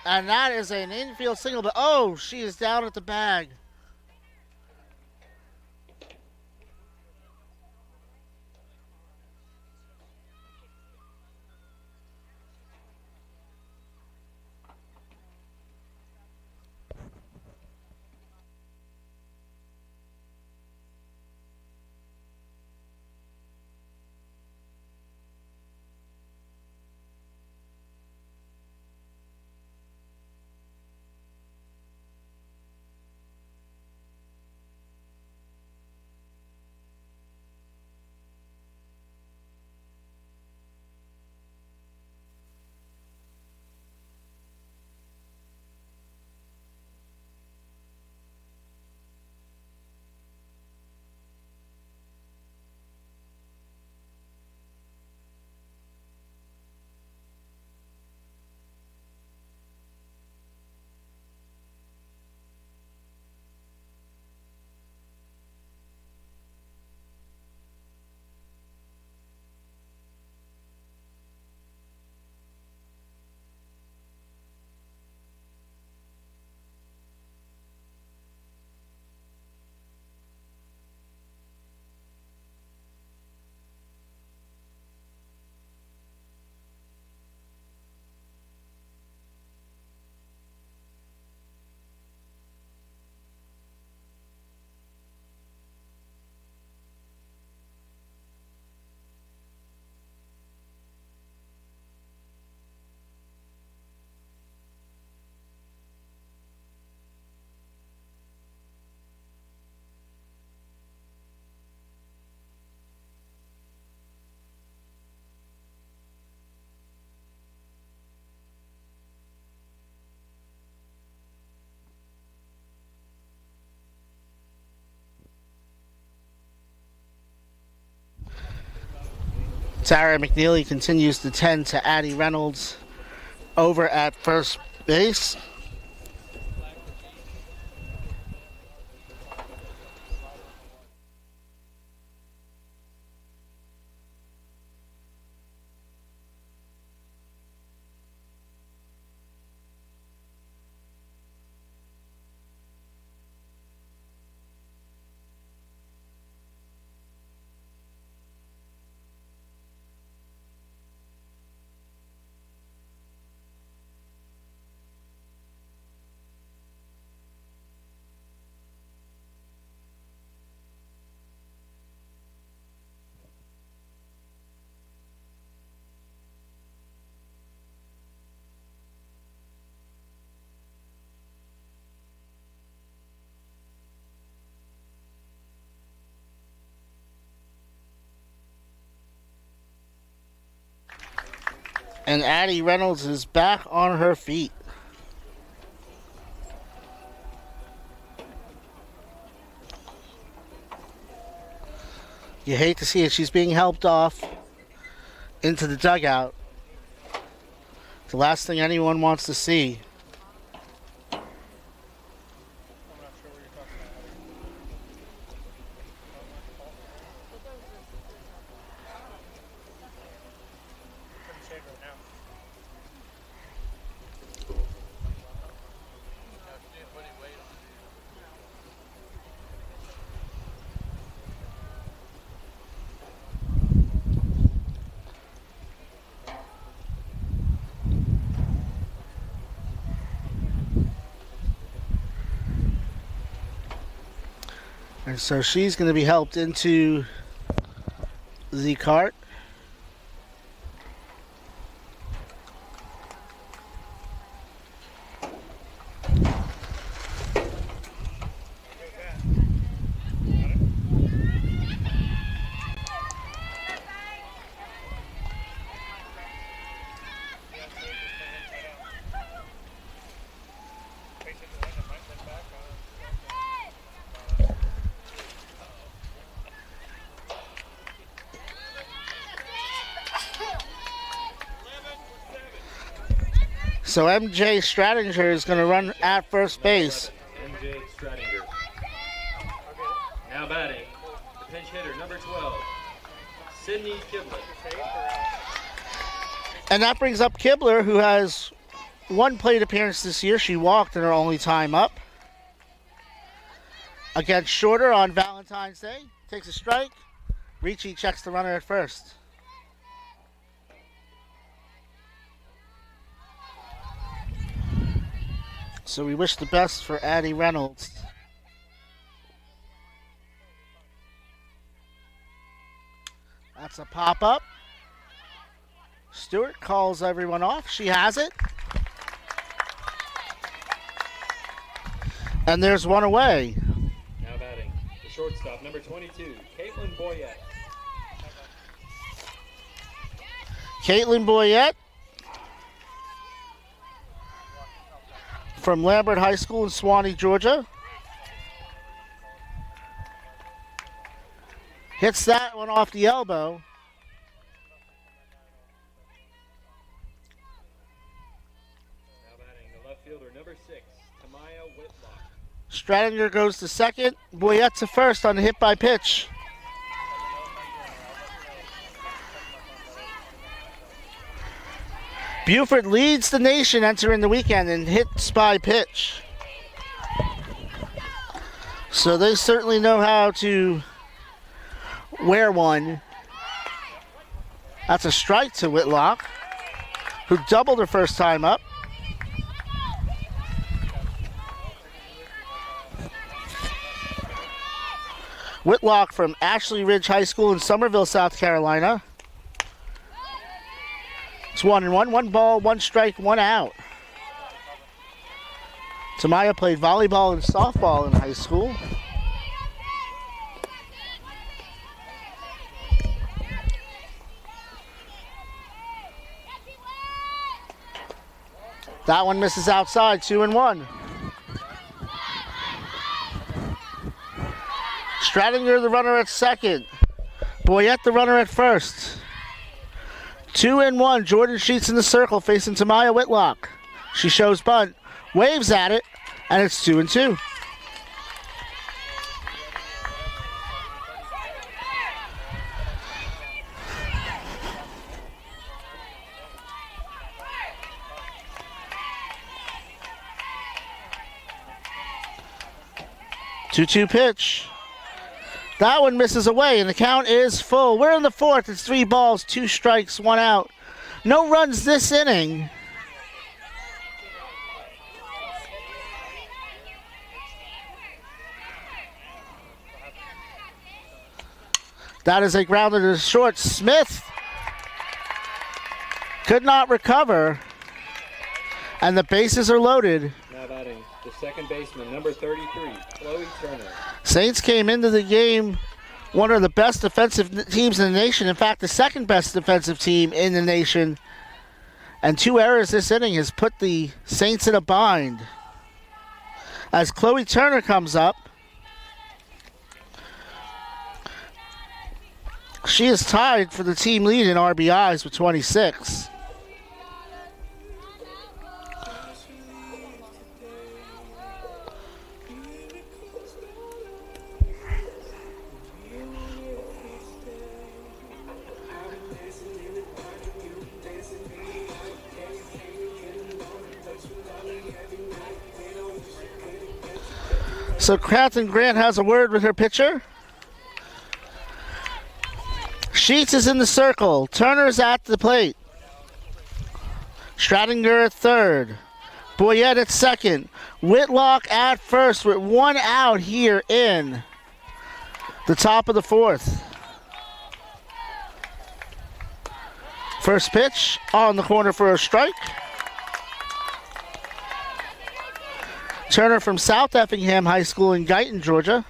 that. And that is an infield single, but oh, she is down at the bag. Sarah McNeely continues to tend to Addie Reynolds over at first base. And Addie Reynolds is back on her feet. You hate to see it. She's being helped off into the dugout. The last thing anyone wants to see. And so she's going to be helped into the cart. So MJ Stratinger is going to run at first base. MJ Stratinger. Now batting, the pinch hitter, number 12, Sydney Kibler. And that brings up Kibler, who has one plate appearance this year. She walked in her only time up. Against Shorter on Valentine's Day. Takes a strike. Ricci checks the runner at first. So we wish the best for Addie Reynolds. That's a pop-up. Stewart calls everyone off. She has it. And there's one away. Now batting, the shortstop, number 22, Caitlin Boyette. Caitlin Boyette from Lambert High School in Suwanee, Georgia. Hits that one off the elbow. Now batting, the left fielder, number 6, Tamaya Whitlock. Stratinger goes to second. Boyette to first on the hit by pitch. Beaufort leads the nation entering the weekend in hits by pitch. So they certainly know how to wear one. That's a strike to Whitlock, who doubled her first time up. Whitlock from Ashley Ridge High School in Somerville, South Carolina. It's 1-1. 1 ball, 1 strike, 1 out. Tamaya played volleyball and softball in high school. That one misses outside, 2-1. Stratinger the runner at second. Boyette the runner at first. 2-1. Jordan Sheets in the circle facing Tamaya Whitlock. She shows bunt, waves at it, and it's 2-2. Two-two pitch. That one misses away, and the count is full. We're in the fourth. It's 3 balls, 2 strikes, 1 out. No runs this inning. That is a grounder to short. Smith could not recover, and the bases are loaded. Now batting, the second baseman, number 33, Chloe Turner. Saints came into the game one of the best defensive teams in the nation. In fact, the second best defensive team in the nation. And 2 errors this inning has put the Saints in a bind. As Chloe Turner comes up, she is tied for the team lead in RBIs with 26. So Crampton Grant has a word with her pitcher. Sheets is in the circle. Turner's at the plate. Stradinger at third. Boyette at second. Whitlock at first with 1 out here in the top of the 4th. First pitch on the corner for a strike. Turner from South Effingham High School in Guyton, Georgia.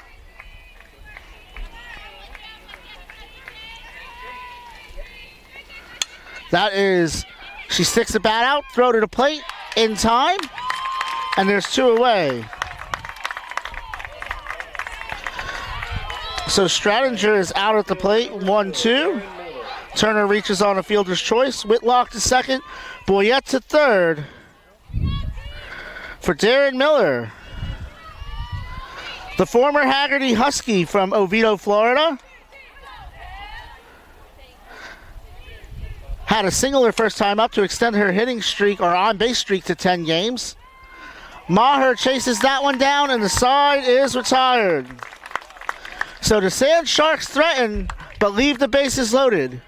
That is, she sticks the bat out, throw to the plate in time, and there's 2 away. So Stradinger is out at the plate, 1-2. Turner reaches on a fielder's choice. Whitlock to second, Boyette to third. For Darren Miller, the former Haggerty Husky from Oviedo, Florida, had a single her first time up to extend her hitting streak or on-base streak to 10 games. Maher chases that one down, and the side is retired. So the Sand Sharks threaten, but leave the bases loaded.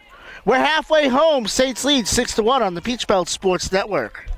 We're halfway home. Saints lead 6-1 on the Peach Belt Sports Network.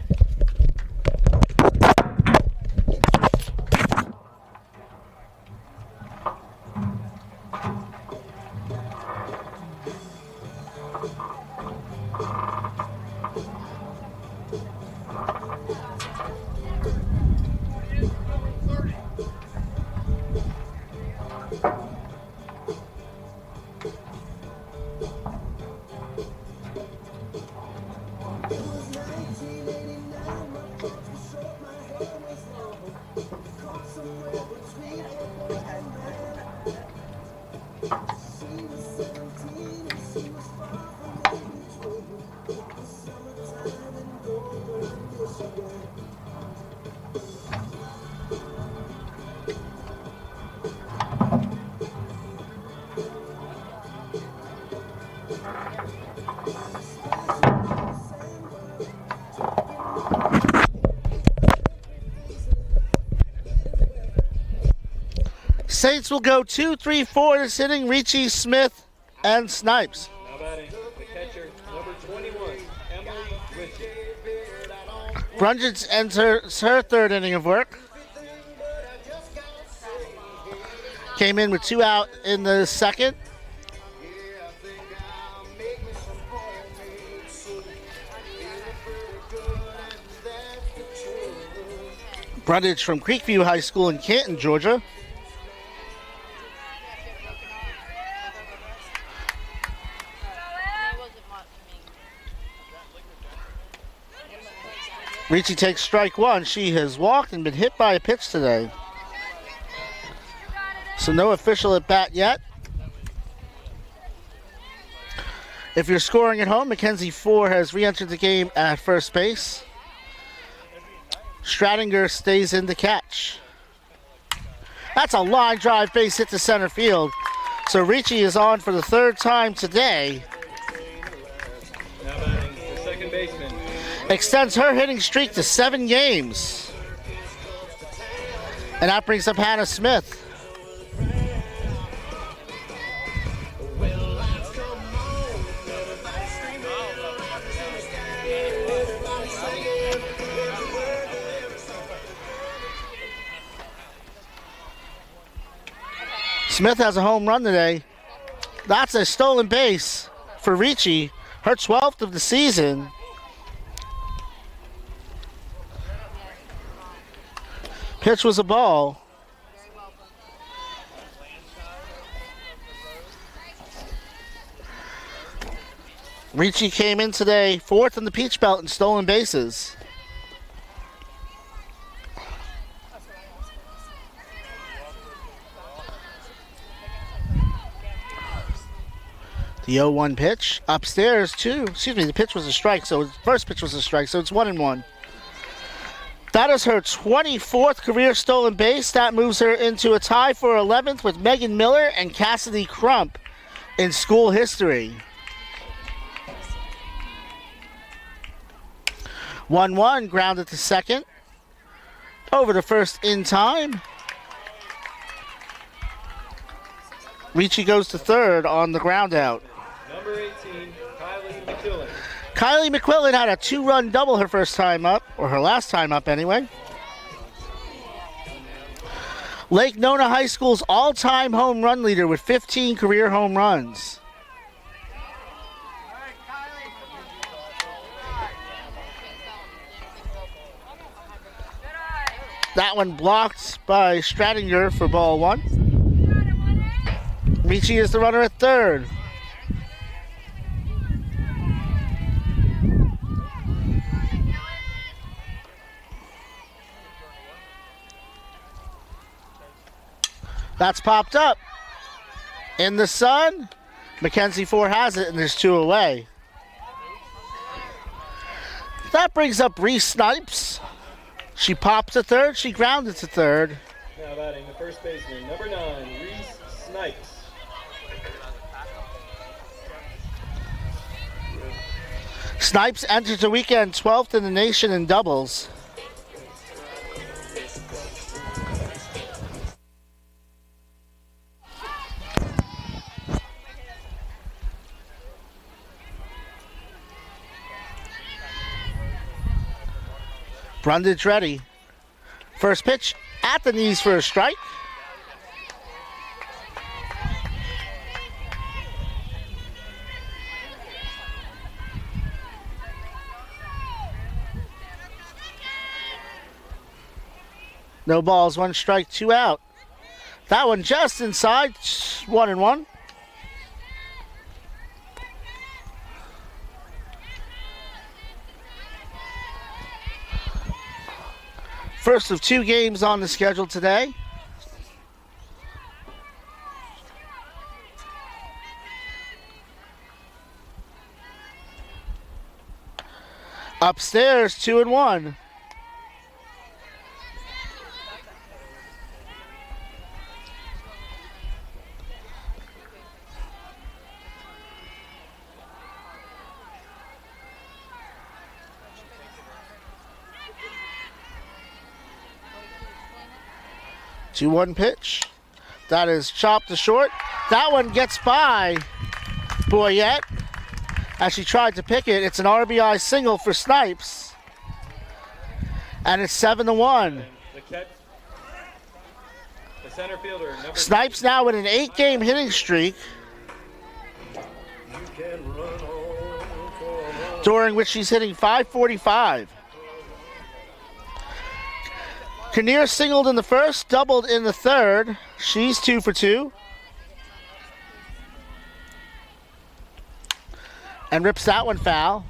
Saints will go 2-3-4 this inning. Ricci, Smith, and Snipes. Now batting, the catcher, number 21, Emily Ritchie. Brundage enters her 3rd inning of work. Came in with 2 out in the 2nd. Brundage from Creekview High School in Canton, Georgia. Ricci takes strike 1. She has walked and been hit by a pitch today. So no official at bat yet. If you're scoring at home, Mackenzie Four has re-entered the game at first base. Stradinger stays in the catch. That's a line drive base hit to center field. So Ricci is on for the 3rd time today. Now batting, the second baseman. Extends her hitting streak to 7 games. And that brings up Hannah Smith. Smith has a home run today. That's a stolen base for Ricci, her 12th of the season. Pitch was a ball. Ricci came in today 4th in the Peach Belt in stolen bases. The 0-1 pitch. Upstairs, the pitch was a strike, so first pitch was a strike, so it's 1-1. That is her 24th career stolen base. That moves her into a tie for 11th with Megan Miller and Cassidy Crump in school history. 1-1, grounded to second. Over to first in time. Ricci goes to third on the ground out. Number 18, Kylie McQuillan. Kylie McQuillan had a 2-run double her first time up, or her last time up anyway. Lake Nona High School's all-time home run leader with 15 career home runs. That one blocked by Stradinger for ball 1. Ricci is the runner at third. That's popped up. In the sun, Mackenzie Ford has it, and there's 2 away. That brings up Reese Snipes. She popped to third, she grounded to third. Now batting the first baseman, number 9, Reese Snipes. Snipes enters the weekend 12th in the nation in doubles. Brundage ready. First pitch at the knees for a strike. No balls, 1 strike, 2 out. That one just inside, 1-1. First of 2 games on the schedule today. Upstairs, 2-1. Two 1 pitch. That is chopped to short. That one gets by Boyette as she tried to pick it. It's an RBI single for Snipes. And it's 7-1. The catch, the center fielder, number Snipes now with an 8-game hitting streak, during which she's hitting .545. Kinnear singled in the first, doubled in the third. She's 2 for 2. And rips that one foul.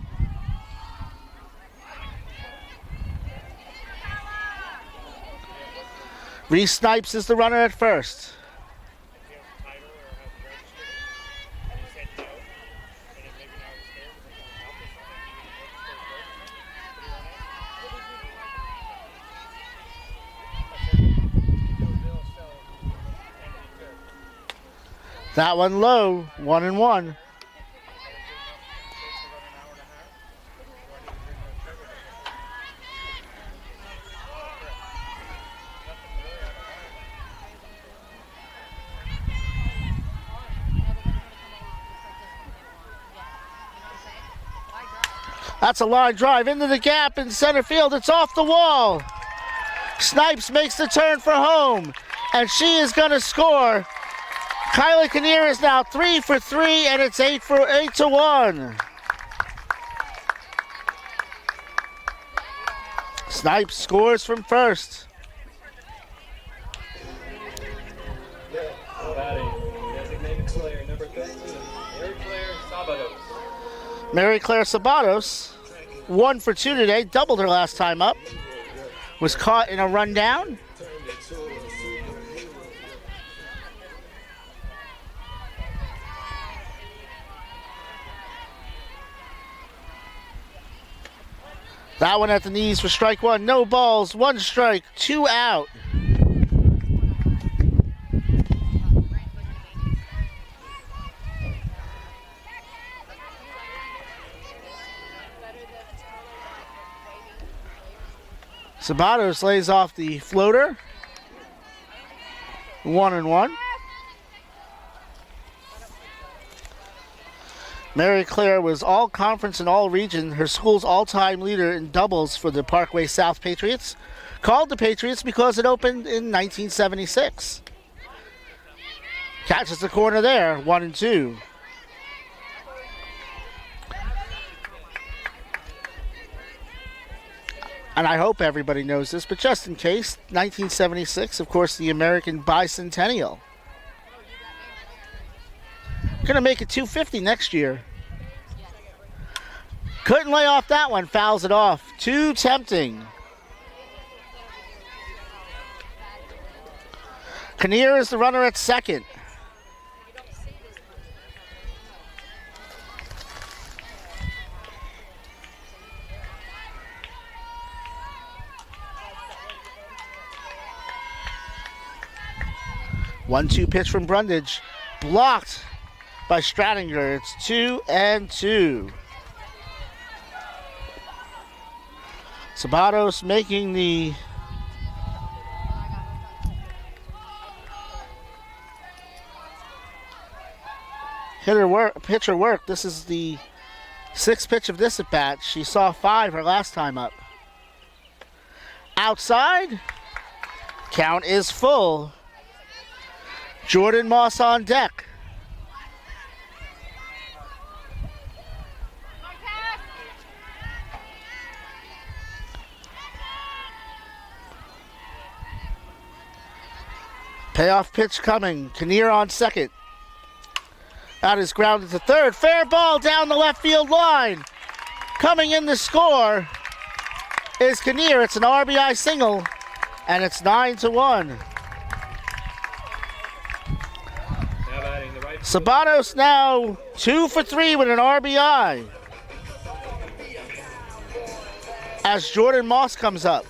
Reese Snipes is the runner at first. That one low, 1-1. That's a line drive into the gap in center field. It's off the wall. Snipes makes the turn for home, and she is going to score. Kylie Kinnear is now 3 for 3, and it's 8-1. Snipes scores from first. batting, designated player number 13, Air Claire Sabados. Mary Claire Sabatos, 1 for 2 today, doubled her last time up. Was caught in a rundown. That one at the knees for strike one. No balls, 1 strike, 2 out. Sabatos lays off the floater. 1-1. Mary Claire was all conference and all region, her school's all-time leader in doubles for the Parkway South Patriots. Called the Patriots because it opened in 1976. Catches the corner there, 1-2. And I hope everybody knows this, but just in case, 1976, of course, the American Bicentennial. Gonna make it 250 next year. Couldn't lay off that one, fouls it off. Too tempting. Kinnear is the runner at second. One-two pitch from Brundage, blocked by Stratinger. It's 2-2. Sabatos making the pitcher work. This is the 6th pitch of this at bat. She saw 5 her last time up. Outside, count is full. Jordan Moss on deck. Payoff pitch coming. Kinnear on second. That is grounded to third. Fair ball down the left field line. Coming in to score is Kinnear. It's an RBI single, and it's 9-1. Sabatos now 2 for 3 with an RBI as Jordan Moss comes up.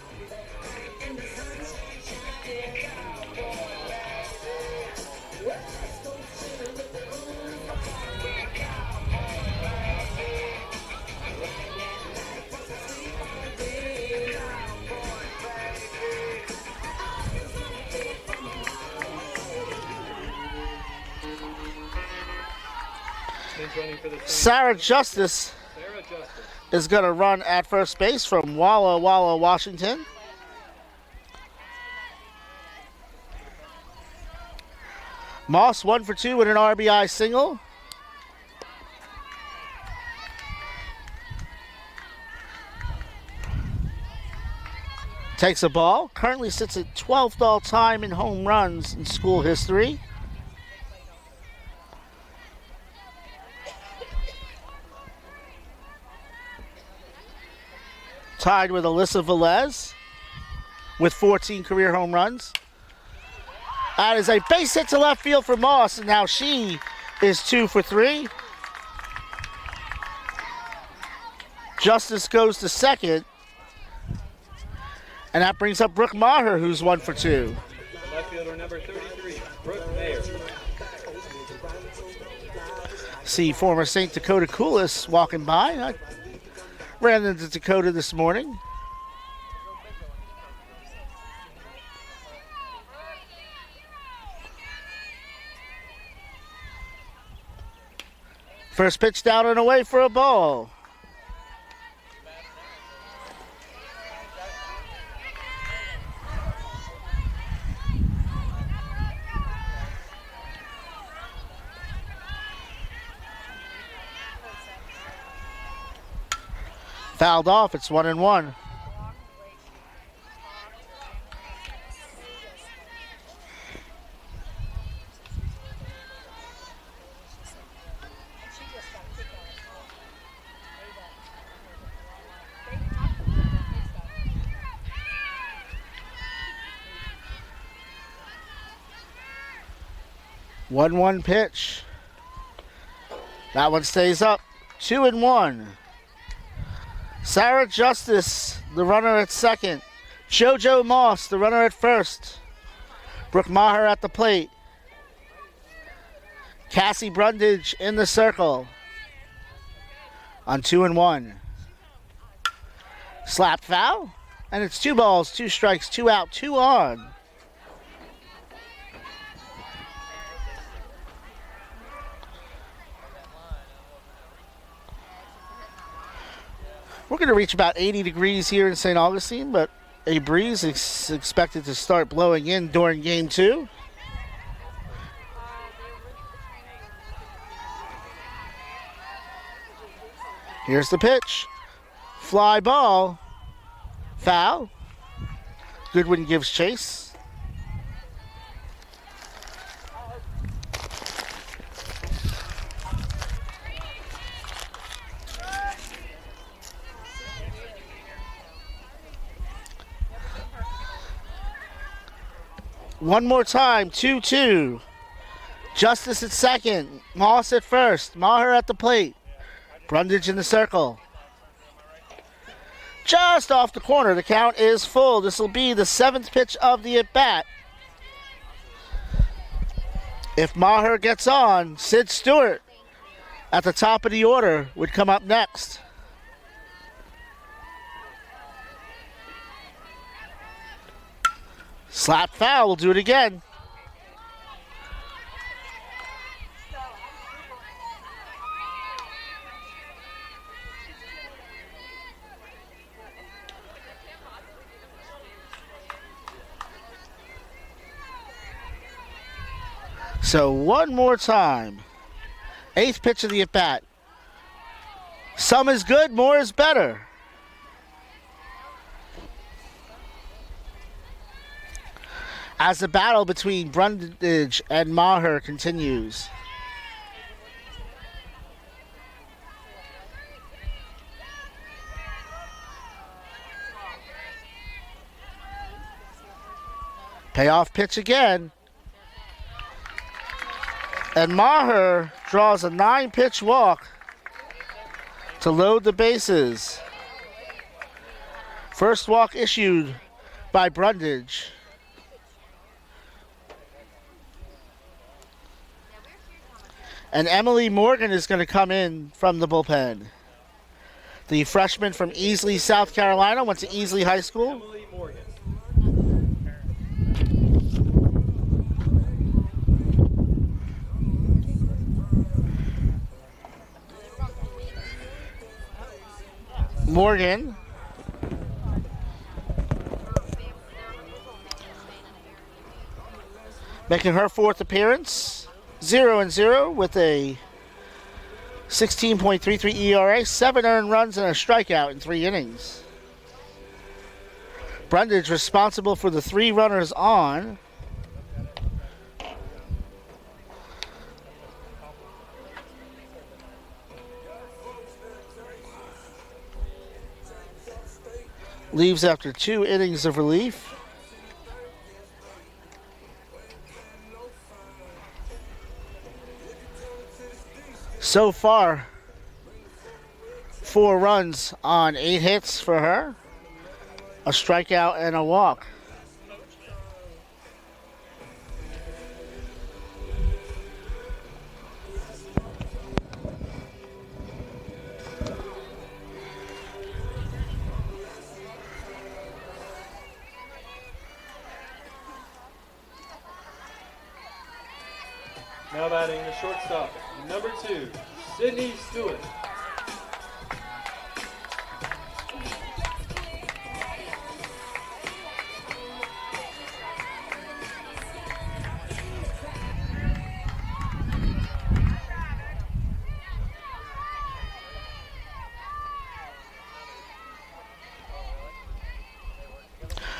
Sarah Justice is going to run at first base from Walla Walla, Washington. Moss 1 for 2 with an RBI single. Takes a ball. Currently sits at 12th all time in home runs in school history. Tied with Alyssa Velez with 14 career home runs. That is a base hit to left field for Moss, and now she is 2 for 3. Justice goes to second, and that brings up Brooke Maher, who's 1 for 2. Left fielder number 33, Brooke Mayer. See former St. Dakota Coulis walking by. I ran into Dakota this morning. First pitch down and away for a ball. Fouled off, it's 1-1. 1-1 pitch. That one stays up. 2-1. Sarah Justice, the runner at second. JoJo Moss, the runner at first. Brooke Maher at the plate. Cassie Brundage in the circle. On 2-1. Slap foul. And it's 2 balls, 2 strikes, 2 out, 2 on. We're going to reach about 80 degrees here in St. Augustine, but a breeze is expected to start blowing in during game 2. Here's the pitch. Fly ball. Foul. Goodwin gives chase. One more time, 2-2. Justice at second, Moss at first, Maher at the plate. Brundage in the circle. Just off the corner, the count is full. This will be the 7th pitch of the at-bat. If Maher gets on, Sid Stewart at the top of the order would come up next. Slap foul, we'll do it again. So one more time. 8th pitch of the at-bat. Some is good, more is better. As the battle between Brundage and Maher continues. Payoff pitch again. And Maher draws a 9-pitch walk to load the bases. First walk issued by Brundage. And Emily Morgan is going to come in from the bullpen. The freshman from Easley, South Carolina, went to Easley High School. Emily Morgan. Morgan making her 4th appearance, 0-0 with a 16.33 ERA, 7 earned runs and a strikeout in 3 innings. Brundage responsible for the 3 runners on. Leaves after 2 innings of relief. So far, 4 runs on 8 hits for her, a strikeout and a walk. Now batting the shortstop, number 2, Sydney Stewart.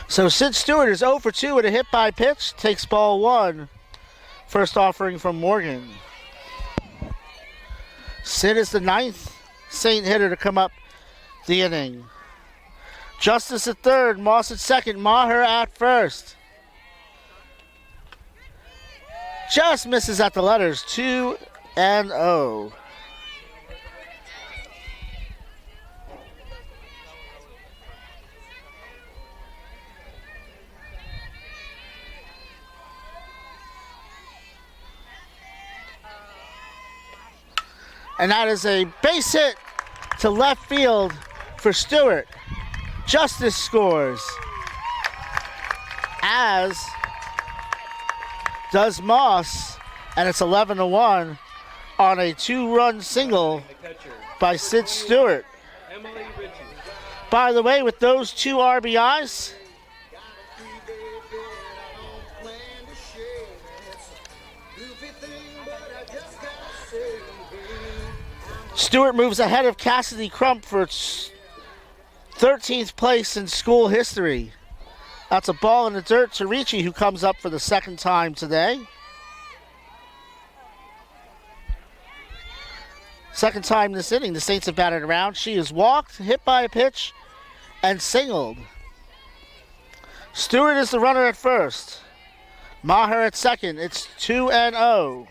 So Sid Stewart is 0 for 2 with a hit by pitch, takes ball 1. First offering from Morgan. Sid is the 9th Saint hitter to come up the inning. Justice at third, Moss at second, Maher at first. Just misses at the letters. 2-0. And that is a base hit to left field for Stewart. Justice scores, as does Moss, and it's 11-1 on a 2-run single by Sid Stewart. Emily Ritchie. By the way, with those 2 RBIs, Stewart moves ahead of Cassidy Crump for 13th place in school history. That's a ball in the dirt to Ricci, who comes up for the second time today. Second time this inning, the Saints have batted around. She is walked, hit by a pitch, and singled. Stewart is the runner at first. Maher at second. It's 2-0.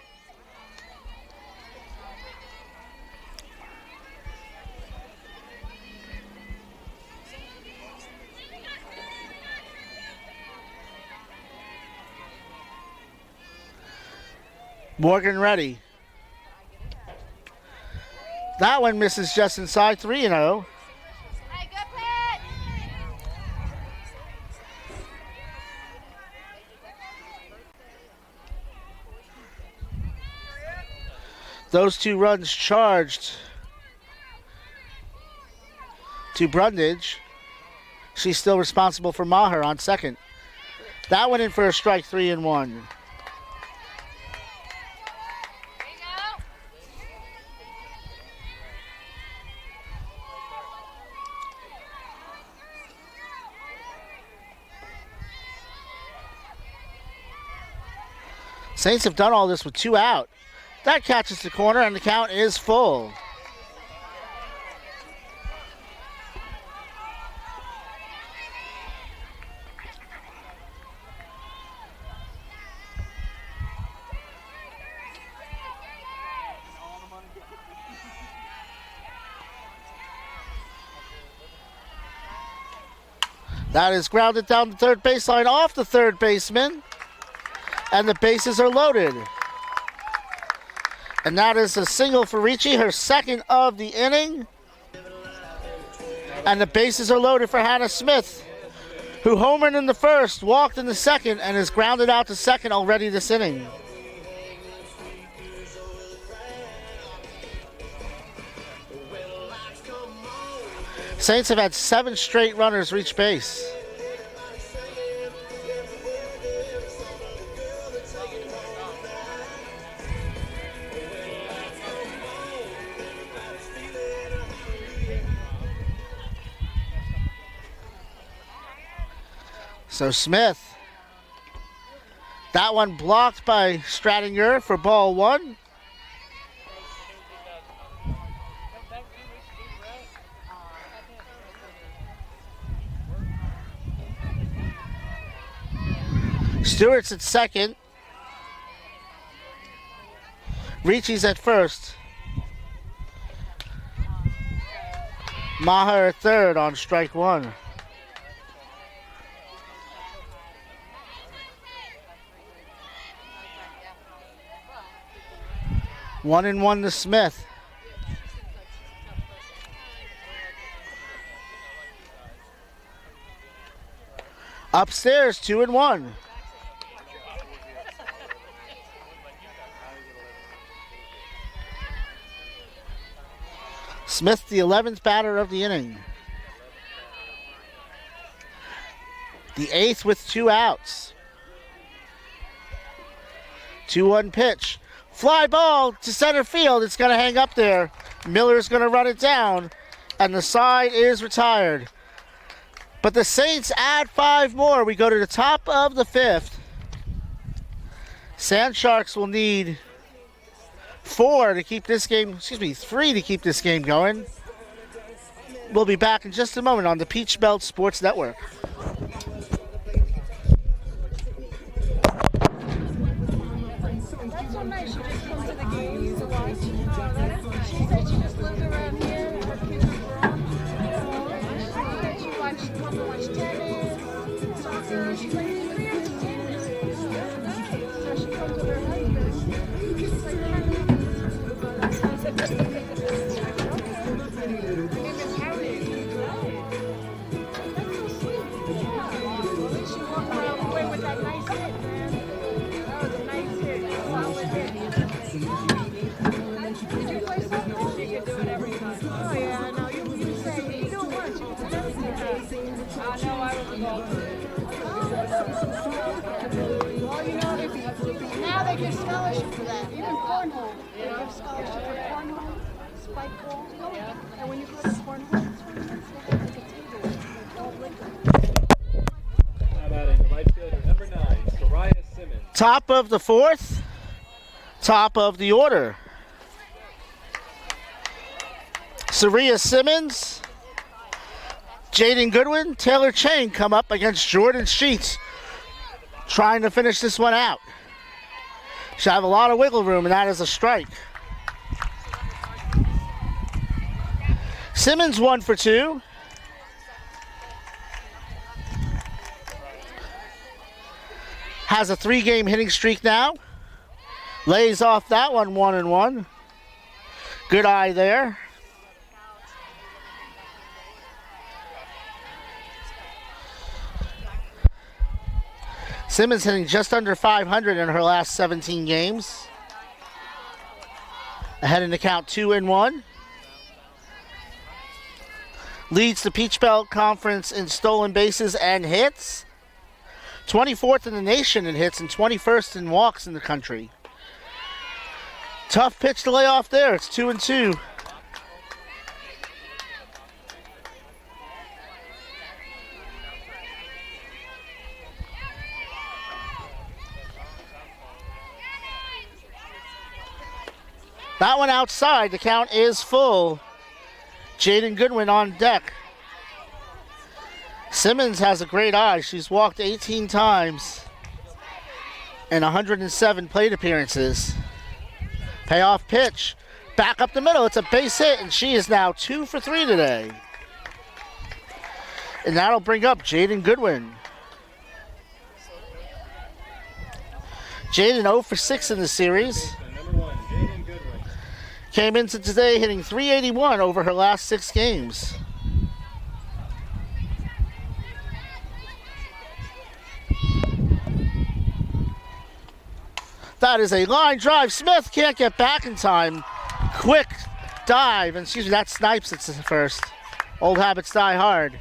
Morgan ready. That one misses just inside. 3-0. Hey, good pitch. Those 2 runs charged to Brundage. She's still responsible for Maher on second. That went in for a strike. 3-1. There you go. Saints have done all this with 2 out. That catches the corner, and the count is full. That is grounded down the third baseline off the third baseman. And the bases are loaded. And that is a single for Ricci, her second of the inning. And the bases are loaded for Hannah Smith, who homered in the first, walked in the second, and is grounded out to second already this inning. Saints have had 7 straight runners reach base. So Smith, that one blocked by Strattinger for ball 1. Stewart's at second. Ricci's at first. Maher at third on strike 1. 1-1 to Smith. Upstairs, 2-1. Smith, the 11th batter of the inning. The 8th with 2 outs. 2-1 pitch. Fly ball to center field. It's going to hang up there. Miller's going to run it down, and the side is retired. But the Saints add 5 more. We go to the top of the 5th. Sand Sharks will need 3 to keep this game going. We'll be back in just a moment on the Peach Belt Sports Network. She said she just lives around here. Her kids are grown. She said she comes to watch tennis, soccer. She's like, it's pretty entertaining. So she comes with her husband. She's like, come on. She walked around the way with that nice hit, man. That was a nice hit. Solid hit. Did you play softball? She could do it every time. Oh, yeah, no, you say you do it once. You can do it every time. No, I was a golfer. Well, you know, now they give scholarship for that. Even cornhole. They give scholarship for cornhole, spike ball. And when you go to cornhole, it's like a table. All liquor. Now batting the right fielder, number 9, Soraya Simmons. Top of the fourth, top of the order. Saria Simmons, Jaden Goodwin, Taylor Chang come up against Jordan Sheets, trying to finish this one out. Should have a lot of wiggle room, and that is a strike. Simmons 1 for 2. Has a 3-game hitting streak now. Lays off that one 1-1. Good eye there. Simmons hitting just under 500 in her last 17 games. Ahead in the count 2-1. Leads the Peach Belt Conference in stolen bases and hits. 24th in the nation in hits and 21st in walks in the country. Tough pitch to lay off there. It's 2-2. That one outside. The count is full. Jaden Goodwin on deck. Simmons has a great eye. She's walked 18 times in 107 plate appearances. Payoff pitch. Back up the middle. It's a base hit, and she is now 2 for 3 today. And that'll bring up Jaden Goodwin. Jaden 0 for 6 in the series. Number 1, Jaden Goodwin. Came into today hitting .381 over her last 6 games. That is a line drive. Smith can't get back in time. Quick dive. And excuse me, that Snipes at first. Old habits die hard.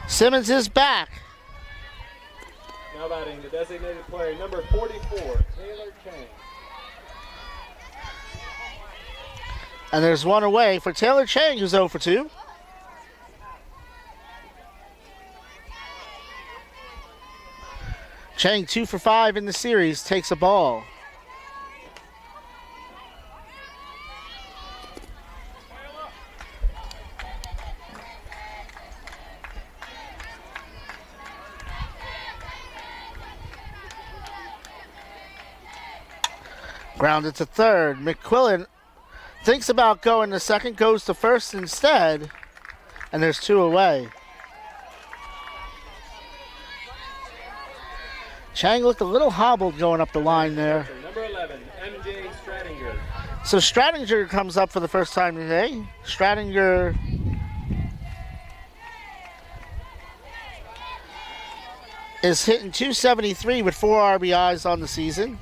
Simmons is back. Now batting the designated player, number 44, Taylor Chang. And there's one away for Taylor Chang, who's 0 for 2. Chang 2 for 5 in the series, takes a ball. Grounded to third. McQuillan thinks about going to second, goes to first instead, and there's 2 away. Chang looked a little hobbled going up the line there. Number 11, MJ Stratinger. So Stratinger comes up for the first time today. Stratinger is hitting .273 with 4 RBIs on the season.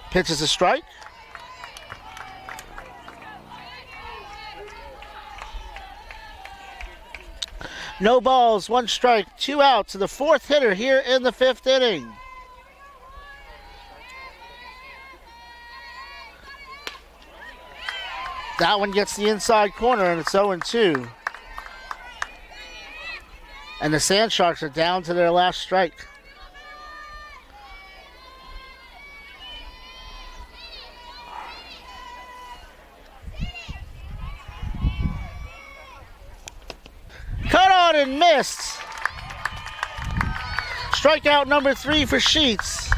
Pitch is a strike. No balls, 1 strike, 2 outs to the 4th hitter here in the 5th inning. That one gets the inside corner, and it's 0-2. And the Sand Sharks are down to their last strike. Cut on and missed. Strikeout number 3 for Sheets.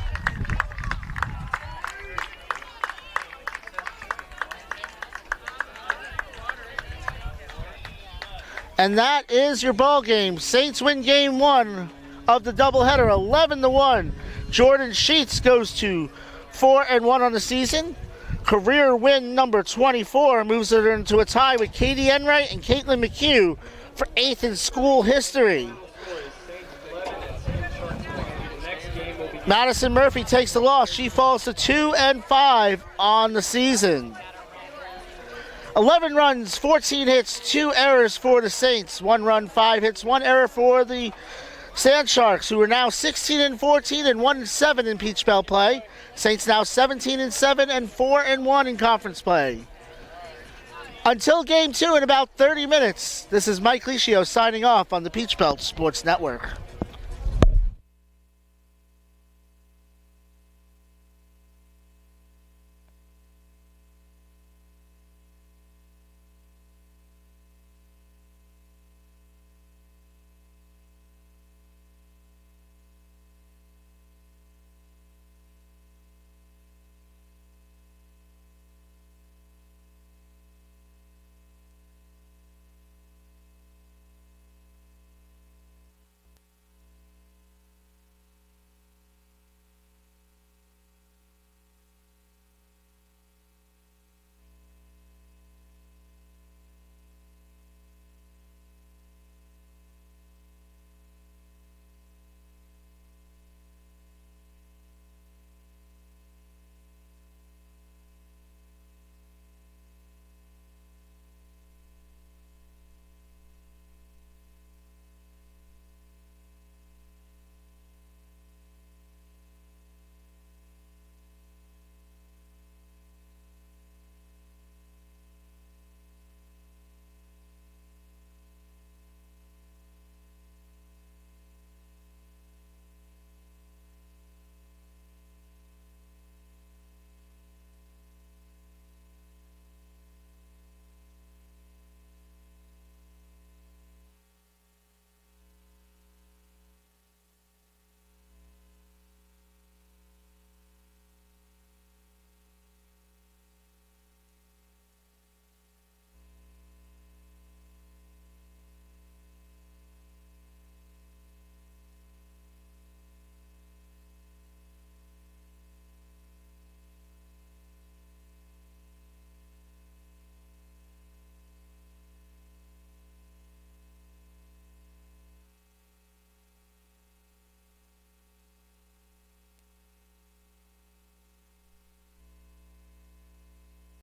And that is your ball game. Saints win game 1 of the doubleheader, 11-1. Jordan Sheets goes to 4-1 on the season. Career win number 24 moves it into a tie with Katie Enright and Caitlin McHugh for 8th in school history. Madison Murphy takes the loss. She falls to 2-5 on the season. 11 runs, 14 hits, 2 errors for the Saints. 1 run, 5 hits, 1 error for the Sand Sharks, who are now 16-14 and 1-7 in Peach Bell play. Saints now 17-7 and 4-1 in conference play. Until game 2 in about 30 minutes, this is Mike Licio signing off on the Peach Belt Sports Network.